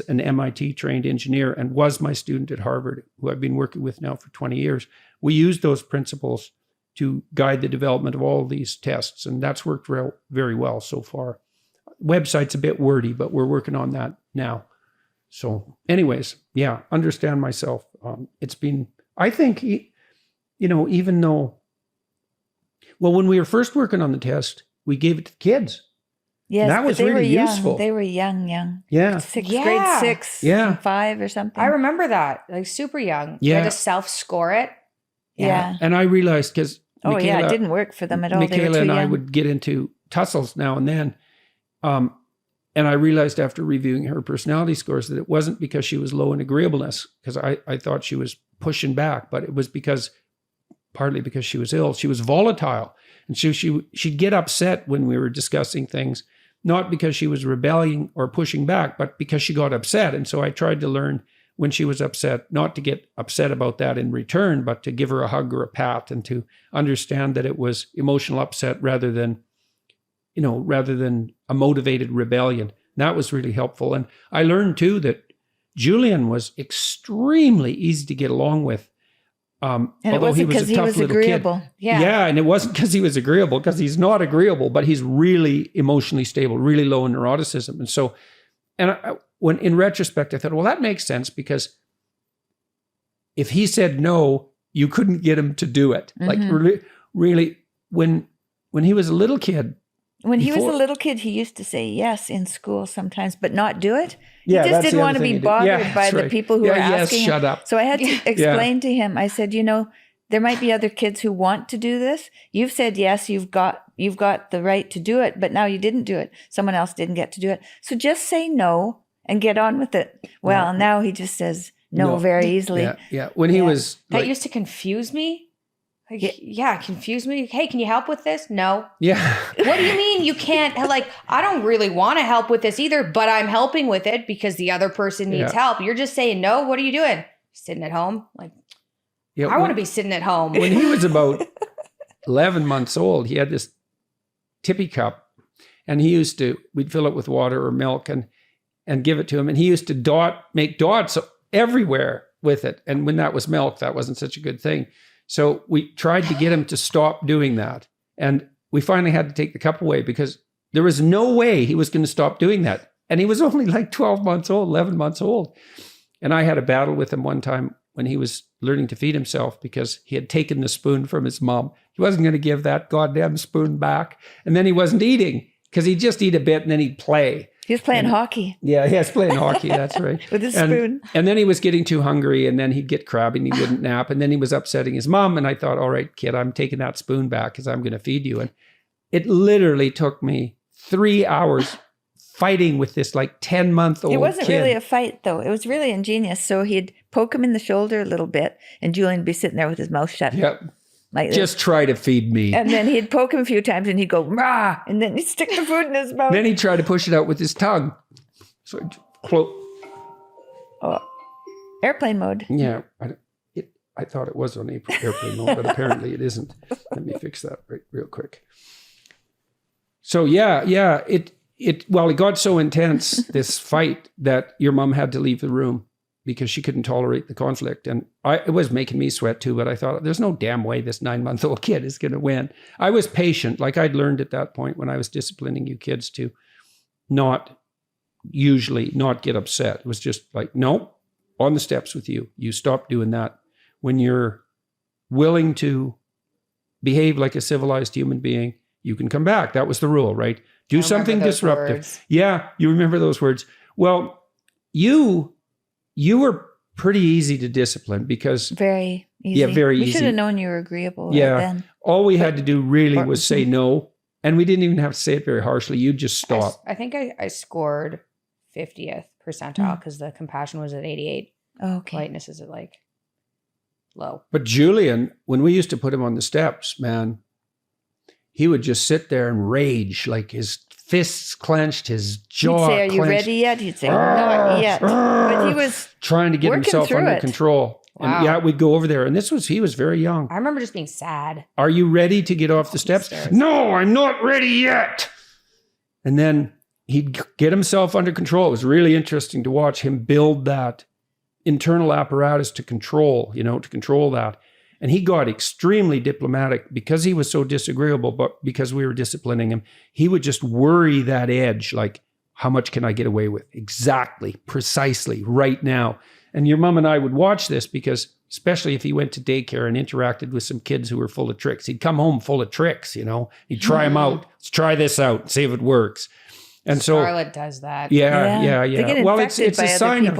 an MIT trained engineer and was my student at Harvard, who I've been working with now for 20 years. We used those principles to guide the development of all of these tests, and that's worked very well so far. Website's a bit wordy, but we're working on that now. So anyways, yeah, understand myself. It's been, I think, even though, well, when we were first working on the test, we gave it to kids. Yes, That but was they were really young. useful. They were young. Yeah. Yeah. Grade 6, Yeah. 5 or something. I remember that, like super young. You Yeah. had to self-score it. Yeah. And I realized, because Oh, yeah. It didn't work for them at all. They were Michaela too and I young. would get into tussles now and then. And I realized after reviewing her personality scores that it wasn't because she was low in agreeableness, because I thought she was pushing back, but it was partly because she was ill. She was volatile. And she'd get upset when we were discussing things. not because she was rebelling or pushing back, but because she got upset. And so I tried to learn when she was upset, not to get upset about that in return, but to give her a hug or a pat and to understand that it was emotional upset rather than a motivated rebellion. That was really helpful. And I learned too that Julian was extremely easy to get along with. And it wasn't because he was agreeable. Yeah, and it wasn't because he was agreeable, because he's not agreeable, but he's really emotionally stable, really low in neuroticism. And so, when in retrospect, I thought, well, that makes sense, because if he said no, you couldn't get him to do it. Like really, when he was a little kid. When he was a little kid, he used to say yes in school sometimes, but not do it. Yeah, he just didn't want to be bothered by the people who were asking him. Shut up. So I had to explain to him. I said, there might be other kids who want to do this. You've said yes, you've got the right to do it, but now you didn't do it. Someone else didn't get to do it. So just say no and get on with it. Well, now he just says no very easily. Yeah. When he was that used to confuse me. Confuse me. Hey, can you help with this? No. Yeah. What do you mean you can't? Like, I don't really want to help with this either, but I'm helping with it because the other person needs help. You're just saying no. What are you doing? Sitting at home? Like, I want to be sitting at home. When he was about 11 months old, he had this tippy cup, and we'd fill it with water or milk and give it to him. And he used to make dots everywhere with it. And when that was milk, that wasn't such a good thing. So we tried to get him to stop doing that. And we finally had to take the cup away because there was no way he was going to stop doing that. And he was only like 12 months old, 11 months old. And I had a battle with him one time when he was learning to feed himself because he had taken the spoon from his mom. He wasn't going to give that goddamn spoon back. And then he wasn't eating because he'd just eat a bit and then he'd play. He was playing hockey. Yeah, he was playing hockey. That's right. With his spoon. And then he was getting too hungry, and then he'd get crabby and he wouldn't nap. And then he was upsetting his mom. And I thought, all right, kid, I'm taking that spoon back because I'm going to feed you. And it literally took me 3 hours fighting with this like 10-month-old kid. It wasn't really a fight, though. It was really ingenious. So he'd poke him in the shoulder a little bit, and Julian would be sitting there with his mouth shut. Yep. Like just try to feed me. And then he'd poke him a few times and he'd go, rah, and then he'd stick the food in his mouth. Then he'd try to push it out with his tongue. So airplane mode. Yeah. I thought it was on airplane mode, but apparently it isn't. Let me fix that real quick. So it got so intense, this fight, that your mom had to leave the room because she couldn't tolerate the conflict. And it was making me sweat too, but I thought, there's no damn way this 9-month-old kid is going to win. I was patient. Like I'd learned at that point when I was disciplining you kids to not get upset. It was just like, no, on the steps with you. You stop doing that. When you're willing to behave like a civilized human being, you can come back. That was the rule, right? Do something disruptive. Words. Yeah, you remember those words. Well, you were pretty easy to discipline because... Very easy. Yeah, very easy. We should have known you were agreeable right then. All we had to do really was say no. And we didn't even have to say it very harshly. You just stop. I think I scored 50th percentile because the compassion was at 88. Okay. Politeness is at like low. But Julian, when we used to put him on the steps, man, he would just sit there and rage, like his fists clenched, his jaw clenched. He'd say, are you ready yet? He'd say, not yet. But he was trying to get himself under control. Wow. And we'd go over there. And he was very young. I remember just being sad. Are you ready to get off the steps? No, I'm not ready yet. And then he'd get himself under control. It was really interesting to watch him build that internal apparatus to control that. And he got extremely diplomatic because he was so disagreeable, but because we were disciplining him, he would just worry that edge, like, how much can I get away with? Exactly, precisely, right now. And your mom and I would watch this because, especially if he went to daycare and interacted with some kids who were full of tricks, he'd come home full of tricks, He'd try them out. Let's try this out, see if it works. And so Scarlett does that. Yeah. Well, it's a sign of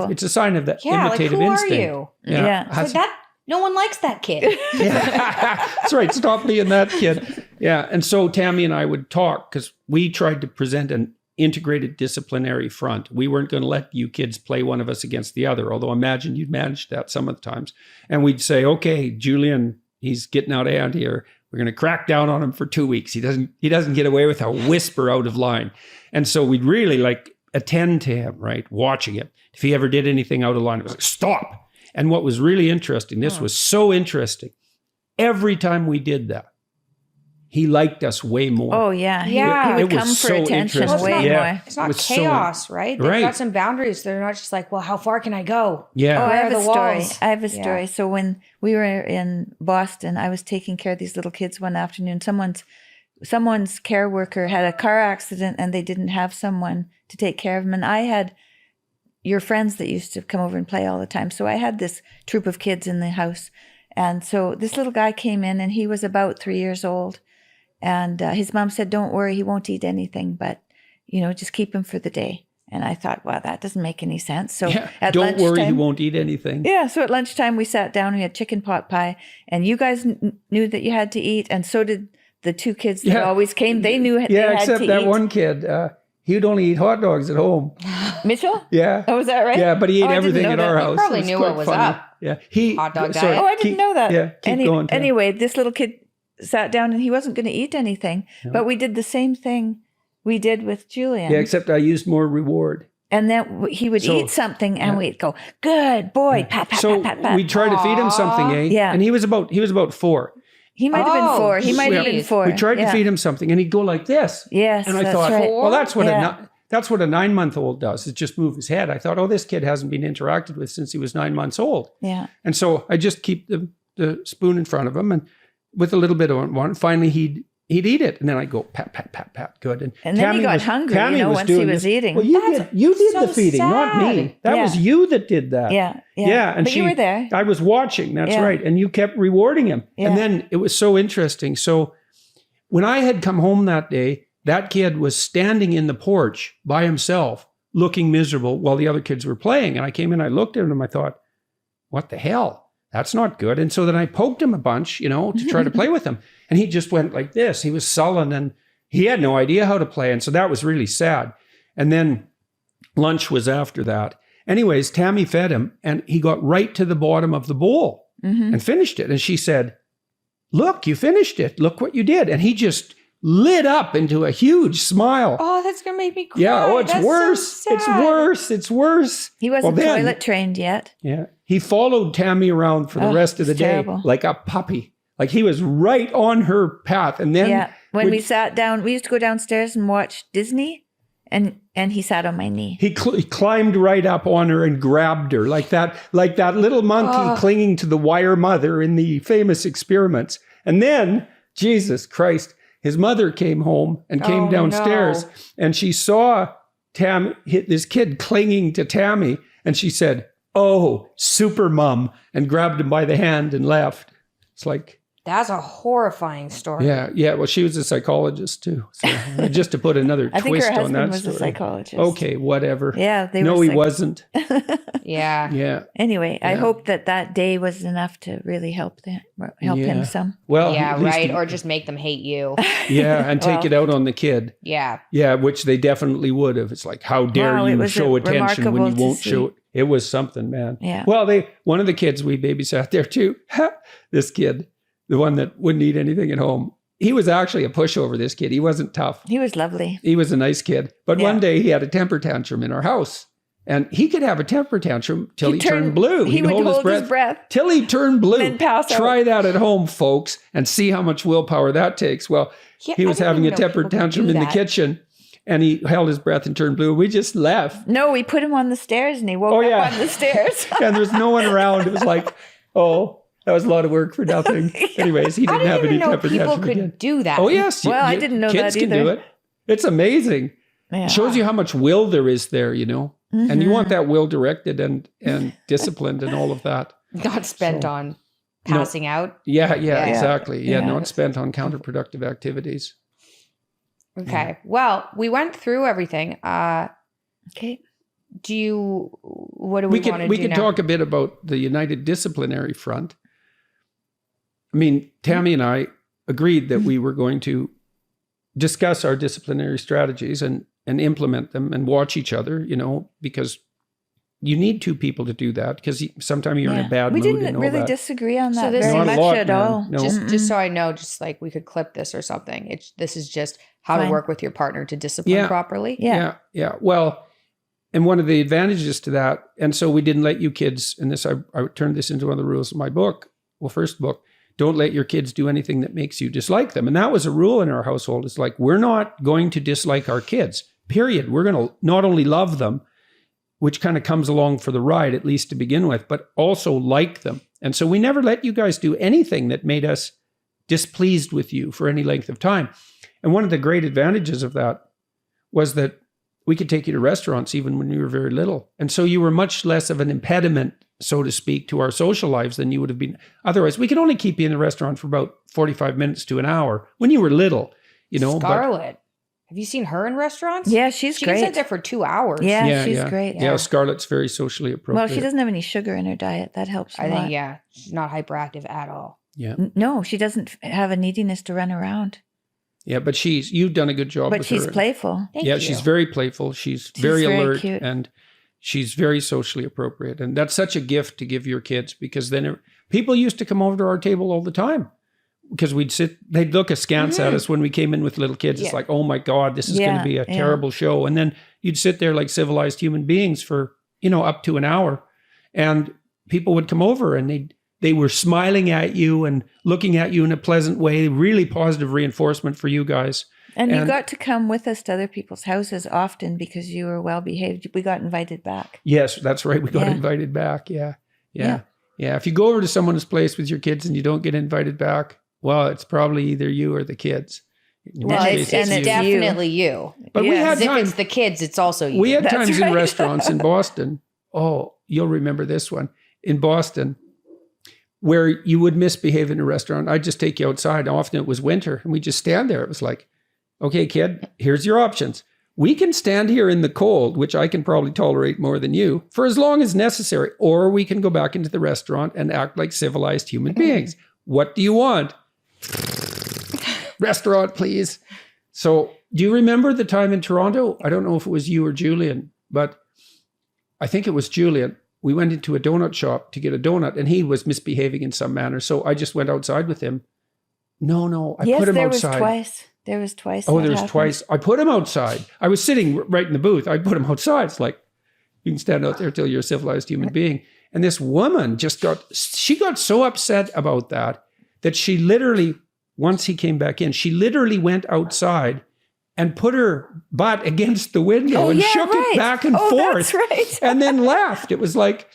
that imitative who instinct. Are you? Yeah. So no one likes that kid. That's right. Stop being that kid. Yeah. And so Tammy and I would talk because we tried to present an integrated disciplinary front. We weren't going to let you kids play one of us against the other, although I imagine you'd managed that some of the times. And we'd say, okay, Julian, he's getting out of hand here. We're going to crack down on him for 2 weeks. He doesn't get away with a whisper out of line. And so we'd really like attend to him, right? Watching him. If he ever did anything out of line, it was like, stop. And what was really interesting, this was so interesting. Every time we did that, he liked us way more. Oh, yeah. Yeah. He It would was come for so attention interesting. way Yeah. more. It's not was so- chaos, right? They've Right. got some boundaries. They're not just like, well, how far can I go? Yeah. Oh, I Where have are a the story. walls? I have a Yeah. story. So when we were in Boston, I was taking care of these little kids one afternoon. Someone's care worker had a car accident and they didn't have someone to take care of him. And I had your friends that used to come over and play all the time. So I had this troop of kids in the house. And so this little guy came in and he was about 3 years old. And his mom said, don't worry, he won't eat anything, but, just keep him for the day. And I thought, well, that doesn't make any sense. So at Don't worry, he lunchtime- won't eat anything. Yeah, so at lunchtime we sat down, we had chicken pot pie, and you guys knew that you had to eat, and so did the two kids that Yeah. always came. They knew they Yeah, had except to that eat. one kid, he would only eat hot dogs at home. Mitchell? Yeah. Oh, was that right? Yeah, but he ate Oh, I didn't everything know at that. our He house. probably It knew quite what was funny. up. Yeah. Hot dog sorry, diet. Oh, I didn't know that. Yeah, keep going. Tam. Anyway, this little kid sat down and he wasn't going to eat anything, but we did the same thing we did with Julian. Yeah, except I used more reward. And then he would So- eat something and we'd go, good boy, pat, pat, So pat, pat, pat. we tried to feed him something, eh? Yeah. And he was about 4. He might have been Oh, 4. He might have been geez. 4. We tried to Yeah. feed him something, and he'd go like this. Yes, And I that's thought, right. well, that's what Yeah. that's what a 9-month-old does, is just move his head. I thought, oh, this kid hasn't been interacted with since he was 9 months old. Yeah. And so I just keep the spoon in front of him, and with a little bit of one, finally he'd eat it, and then I'd go pat, pat, pat, pat, good. And then he got hungry, Tammy was once he doing was this. eating. Well, you did so the feeding, not me. sad. That Yeah. was you that did that. Yeah. Yeah, and but you were there. I was watching. That's Yeah. right, and you kept rewarding him. Yeah. And then it was so interesting. So when I had come home that day, that kid was standing in the porch by himself, looking miserable while the other kids were playing. And I came in, I looked at him, and I thought, "What the hell? That's not good." And so then I poked him a bunch, to try to play with him, and he just went like this. He was sullen, and he had no idea how to play, and so that was really sad. And then lunch was after that. Anyways, Tammy fed him, and he got right to the bottom of the bowl and finished it. And she said, "Look, you finished it. Look what you did." And he just lit up into a huge smile. Oh, that's going to make me cry. Yeah, oh, it's That's so worse. It's sad. worse. It's worse. He wasn't Well, then- toilet trained yet. Yeah. He followed Tammy around for the Oh, rest of the it's day terrible. like a puppy. Like he was right on her path. And then Yeah. When would- we sat down, we used to go downstairs and watch Disney, and he sat on my knee. he climbed right up on her and grabbed her like that little monkey clinging to the wire mother in the famous experiments. And then, Jesus Christ, his mother came home and came Oh, downstairs, no. and she saw this kid clinging to Tammy, and she said, "Oh, super mom," and grabbed him by the hand and left. It's like, That's a horrifying story. yeah. Well, she was a psychologist too. So just to put another I think her twist on husband that was story. a psychologist. Okay, whatever. Yeah, they No, were he wasn't. Yeah. Yeah. Anyway, I Yeah. hope that day was enough to really help him Yeah. some. Well, Yeah, at least right. he- Or just make them hate you. yeah, and take Well- it out on the kid. Yeah. Yeah, which they definitely would have. It's like, how dare Wow, it you was show attention when you remarkable to won't see. show it? It was something, man. Yeah. Well, one of the kids we babysat there too. This kid, the one that wouldn't eat anything at home. He was actually a pushover. This kid, he wasn't tough. He was lovely. He was a nice kid. But Yeah. one day he had a temper tantrum in our house, and he could have a temper tantrum till he turned blue. He He'd would hold his breath. till he turned blue. Then pass out. Try that at home, folks, and see how much willpower that takes. Well, Yeah, he I was didn't having a even know temper people could tantrum do in the that. kitchen, and he held his breath and turned blue. We just left, No, we put him on the stairs and he woke Oh, up yeah. on the stairs. and there's no one around. It was like, oh, that was a lot of work for nothing. Anyways, he I didn't have didn't any even know temper people tantrum could again. do that. Oh yes, Well, I didn't know kids that can do either. it. It's amazing. Yeah. It shows you how much will there is there, and you want that will directed and disciplined and all of that. Not spent So- on passing out. Yeah, Yeah. exactly. Yeah, Yeah. not spent on counterproductive activities. Okay. Well, we went through everything. Okay. What do we want to do We could now? talk a bit about the United Disciplinary Front. I mean, Tammy and I agreed that we were going to discuss our disciplinary strategies and implement them and watch each other, because you need two people to do that because sometimes you're in a bad we mood. didn't and all really that. disagree on So that this very is- Not a much lot, at man. all. No. Just so I know, just like we could clip this or something. This is just how to Fine. work with your partner to discipline properly. Yeah. Yeah. Well, and one of the advantages to that, and so we didn't let you kids, and this, I turned this into one of the rules of my book. Well, first book, don't let your kids do anything that makes you dislike them. And that was a rule in our household. It's like, we're not going to dislike our kids, period. We're going to not only love them, which kind of comes along for the ride, at least to begin with, but also like them. And so we never let you guys do anything that made us displeased with you for any length of time. And one of the great advantages of that was that we could take you to restaurants even when you were very little. And so you were much less of an impediment, so to speak, to our social lives than you would have been. Otherwise, we could only keep you in the restaurant for about 45 minutes to an hour when you were little, you know. Scarlett, have you seen her in restaurants? Yeah, she's She great. can sit there for 2 hours. Yeah, she's great. Yeah, Scarlett's very socially appropriate. Well, she doesn't have any sugar in her diet. That helps a I lot. think, yeah, she's not hyperactive at all. Yeah. No, she doesn't have a neediness to run around. Yeah, but you've done a good job But with she's her. playful. Thank you. She's very playful. She's very alert and she's very socially appropriate. And that's such a gift to give your kids because then people used to come over to our table all the time because they'd look askance at us when we came in with little kids. It's like, oh my God, this is going to be a terrible show. And then you'd sit there like civilized human beings for, up to an hour. And people would come over and they were smiling at you and looking at you in a pleasant way, really positive reinforcement for you guys. And you got to come with us to other people's houses often because you were well behaved. We got invited back. Yes, that's right. We got invited back. Yeah. If you go over to someone's place with your kids and you don't get invited back, well, it's probably either you or the kids. Well, it's definitely you. But we had if times, it's the kids, it's also you. we had That's times right. in restaurants in Boston. Oh, you'll remember this one in Boston, where you would misbehave in a restaurant. I'd just take you outside. Often it was winter, and we just stand there. It was like, okay, kid, here's your options. We can stand here in the cold, which I can probably tolerate more than you, for as long as necessary, or we can go back into the restaurant and act like civilized human beings. What do you want? Restaurant, please. So do you remember the time in Toronto? I don't know if it was you or Julian, but I think it was Julian. We went into a donut shop to get a donut and he was misbehaving in some manner. So I just went outside with him. No, I put him outside. There was twice. Oh, there's twice. I put him outside. I was sitting right in the booth. I put him outside. It's like, you can stand out there till you're a civilized human being. And this woman she got so upset about that she literally, once he came back in, she literally went outside and put her butt against the window and shook it back and forth. That's right. And then laughed. It was like,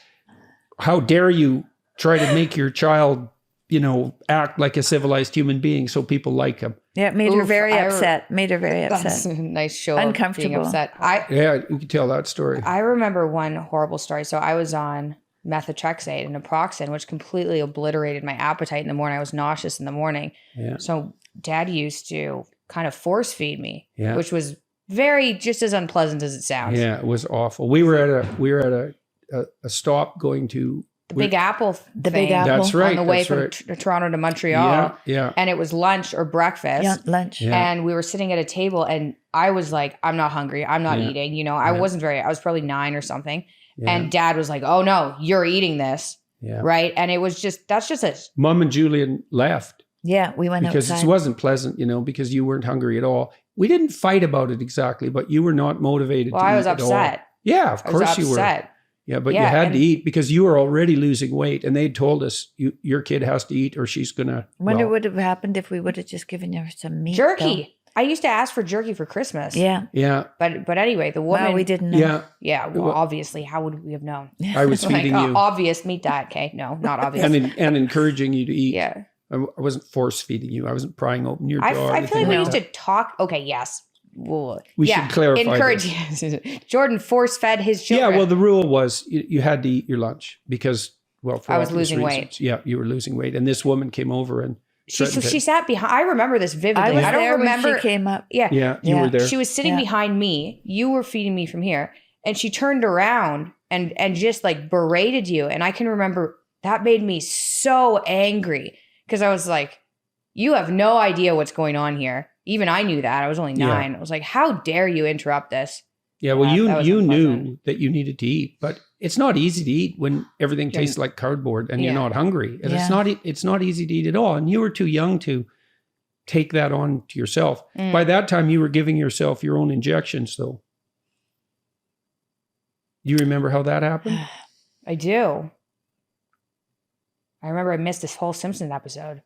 how dare you try to make your child, act like a civilized human being so people like him. Yeah, it made her very upset. That's a nice show. Uncomfortable. Of being upset. You can tell that story. I remember one horrible story. So I was on methotrexate and naproxen, which completely obliterated my appetite in the morning. I was nauseous in the morning. Yeah. So Dad used to kind of force feed me, which was just as unpleasant as it sounds. Yeah, it was awful. We were at a stop going to the Big Apple. Big Apple. That's right. On the way from Toronto to Montreal. Yeah. And it was lunch or breakfast. Yeah, lunch. Yeah. And we were sitting at a table and I was like, I'm not hungry. I'm not eating. I was probably 9 or something. Yeah. And Dad was like, oh no, you're eating this. Yeah. Right. And it was that's just a. Mom and Julian left. Yeah, we went because outside. It wasn't pleasant, because you weren't hungry at all. We didn't fight about it exactly, but you were not motivated to eat I was at upset. all. Yeah, of course you were. Yeah, but you had to eat because you were already losing weight. And they told us, your kid has to eat or she's going to. I wonder what would have happened if we would have just given her some meat. Jerky. Though. I used to ask for jerky for Christmas. Yeah. Yeah. But anyway, the woman. Well, we didn't know. Yeah. Yeah. Well, obviously, how would we have known? I was feeding you. Obvious meat diet. Okay. No, not obvious. and encouraging you to eat. Yeah. I wasn't force feeding you. I wasn't prying open your jaw. I feel like we used to talk. Okay. Yes. Well, we should clarify. Encourage. Jordan force fed his children. Yeah. Well, the rule was you had to eat your lunch because, for I was losing reasons. weight. Yeah. You were losing weight. And this woman came over and. She sat behind. I remember this vividly. I don't remember. When she came up. Yeah, you were there. She was sitting behind me. You were feeding me from here, and she turned around and just like berated you. And I can remember that made me so angry because I was like, "You have no idea what's going on here." Even I knew that. I was only 9. I was like, "How dare you interrupt this?" Yeah, well, that was you unpleasant. knew that you needed to eat, but it's not easy to eat when everything tastes like cardboard and you're Yeah. not hungry. And Yeah. it's not easy to eat at all. And you were too young to take that on to yourself. Mm. By that time, you were giving yourself your own injections, though. You remember how that happened? I do. I remember I missed this whole Simpsons episode.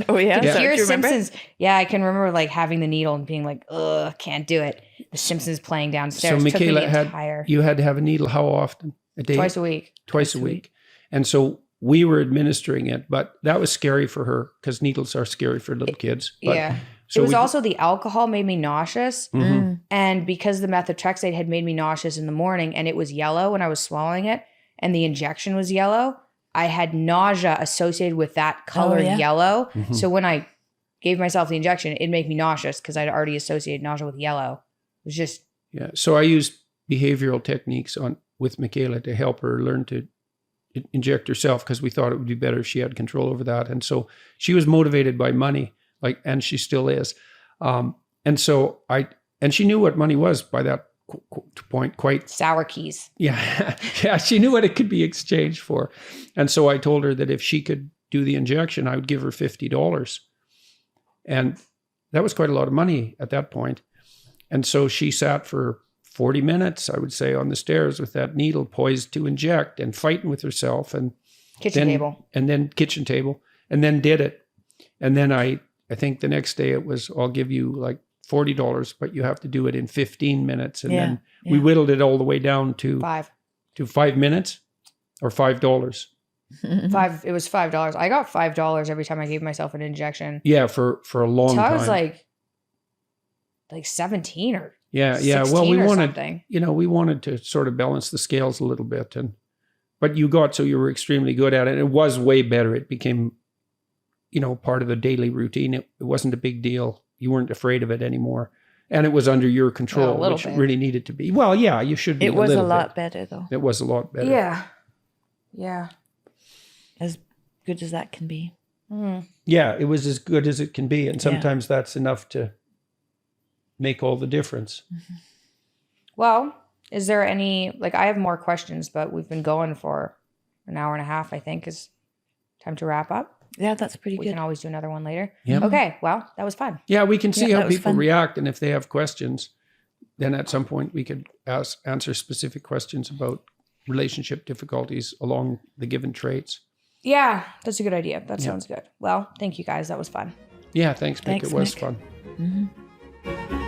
Oh yeah. Yeah. So, do Here's you remember? Simpsons. Yeah, I can remember like having the needle and being like, ugh, can't do it. The Simpsons playing downstairs. So Took me Michaela the entire you had to have a needle how often? A day? twice a week. Twice a week. And so we were administering it, but that was scary for her because needles are scary for little kids. But, Yeah. So it was we- also the alcohol made me nauseous. Mhm. And because the methotrexate had made me nauseous in the morning and it was yellow when I was swallowing it and the injection was yellow, I had nausea associated with that colored yeah. yellow. Mhm. So when I gave myself the injection, it'd make me nauseous because I'd already associated nausea with yellow. It was just, Yeah. So I used behavioral techniques with Michaela to help her learn to inject herself because we thought it would be better if she had control over that. And so she was motivated by money, and she still is. And she knew what money was by that point quite. sour keys. Yeah. Yeah. She knew what it could be exchanged for. And so I told her that if she could do the injection, I would give her $50. And that was quite a lot of money at that point. And so she sat for 40 minutes, I would say, on the stairs with that needle poised to inject and fighting with herself and Kitchen table. and then kitchen table, and then did it. And then I think the next day it was, I'll give you like $40, but you have to do it in 15 minutes. And Yeah, then we whittled it all the way down to 5 minutes or $5. It was $5. I got $5 every time I gave myself an injection. Yeah, for a long So time. I was like 17 or yeah. 16 Well, we or wanted, something. we wanted to sort of balance the scales a little bit, but you were extremely good at it. It was way better. It became, part of the daily routine. It wasn't a big deal. You weren't afraid of it anymore, and it was under your control, Well, a little which bit. it really needed to be. Well, yeah, you should be. It was a little lot bit. better though. It was a lot better. Yeah. As good as that can be. Mm. Yeah, it was as good as it can be, and sometimes that's enough to make all the difference. Well, is there any, I have more questions, but we've been going for an hour and a half, I think is time to wrap up. Yeah, that's pretty We good. can always do another one later. Yep. Okay. Well, that was fun. Yeah, we can see Yeah, how that was people fun. react, and if they have questions, then at some point we could answer specific questions about relationship difficulties along the given traits. Yeah, that's a good idea. That Yeah. sounds good. Well, thank you guys. That was fun. Yeah, thanks, Mick. Thanks, It was Mick. fun. Mhm.